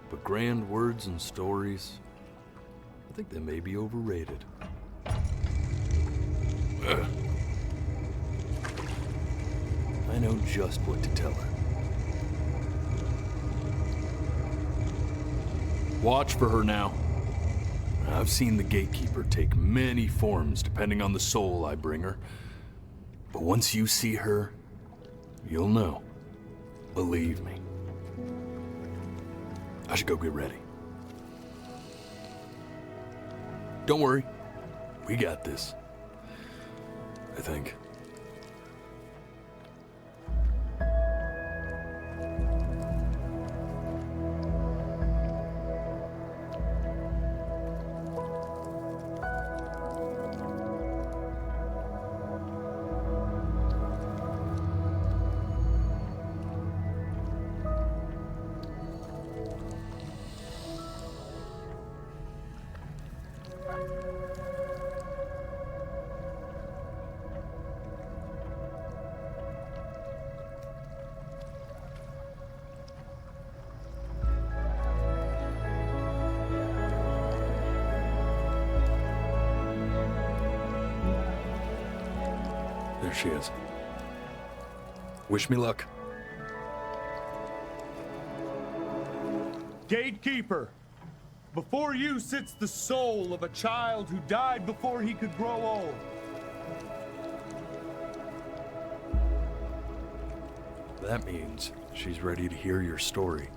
But grand words and stories, I think they may be overrated. I know just what to tell her. Watch for her now. I've seen the gatekeeper take many forms depending on the soul I bring her. But once you see her, you'll know. Believe me. I should go get ready. Don't worry. We got this. I think. There she is. Wish me luck. Gatekeeper, before you sits the soul of a child who died before he could grow old. That means she's ready to hear your story.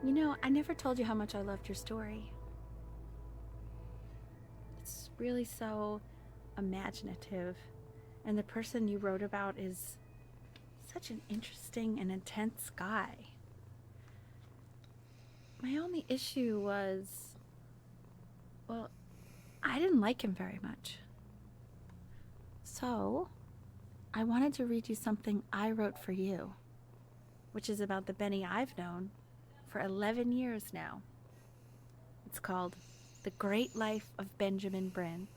You know, I never told you how much I loved your story. It's really so imaginative, and the person you wrote about is such an interesting and intense guy. My only issue was, well, I didn't like him very much. So, I wanted to read you something I wrote for you, which is about the Benny I've known for 11 years now. It's called The Great Life of Benjamin Brin.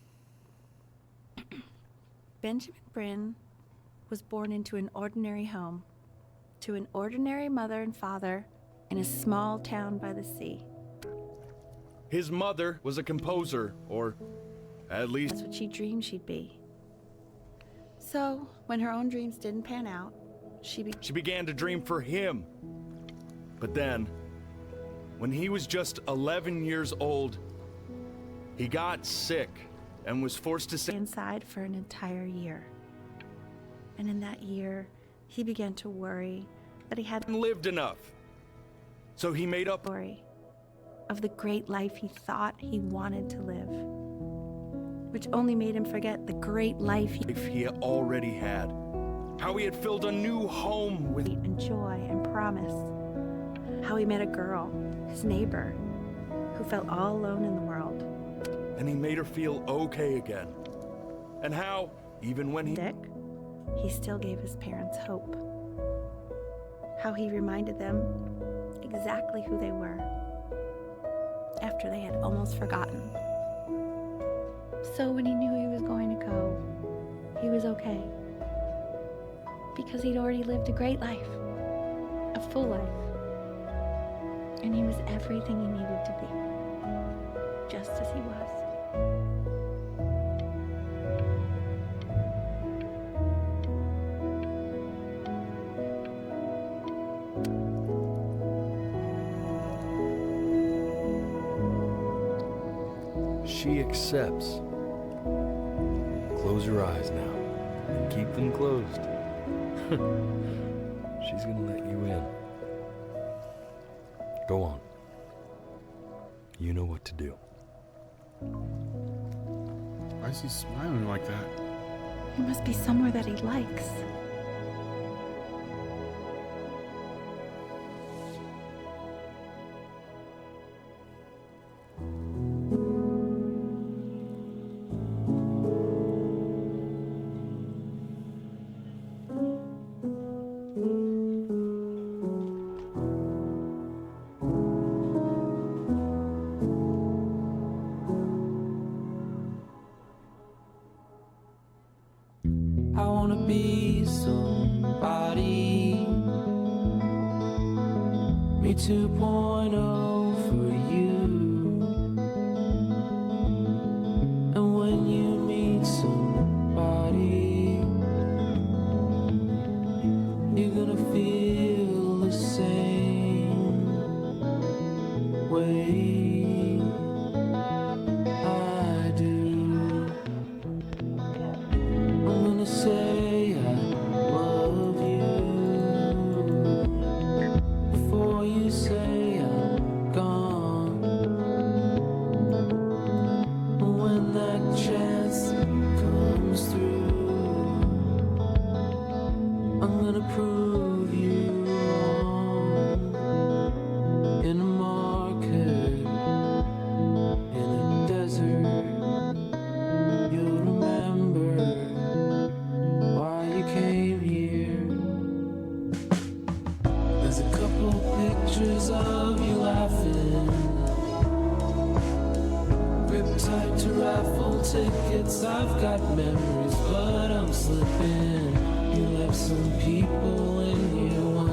Benjamin Brin was born into an ordinary home, to an ordinary mother and father in a small town by the sea. His mother was a composer, or at least That's what she dreamed she'd be. So, when her own dreams didn't pan out, she began to dream for him. But then, when he was just 11 years old, he got sick and was forced to stay inside for an entire year. And in that year, he began to worry that he hadn't lived enough. So he made up story of the great life he thought he wanted to live, which only made him forget the great life he already had. How he had filled a new home with and joy and promise. How he met a girl, his neighbor, who felt all alone in the world. And he made her feel okay again. And how, even when he still gave his parents hope. How he reminded them exactly who they were after they had almost forgotten. So when he knew he was going to go, he was okay. Because he'd already lived a great life, a full life. And he was everything he needed to be, just as he was. She accepts. Close your eyes now, and keep them closed. She's gonna let you in. Go on. You know what to do. Why is he smiling like that? He must be somewhere that he likes. I wanna be somebody. Me 2.0 for you. And when you meet somebody, you're gonna feel the same way I do. I'm gonna say I love you before you say I'm gone. And when that chance comes through, I'm gonna prove you wrong. In a market, in a desert, you'll remember why you came here. There's a couple pictures of you laughing, gripped tight to raffle tickets. I've got memories, but I'm slipping. You left some people in here once.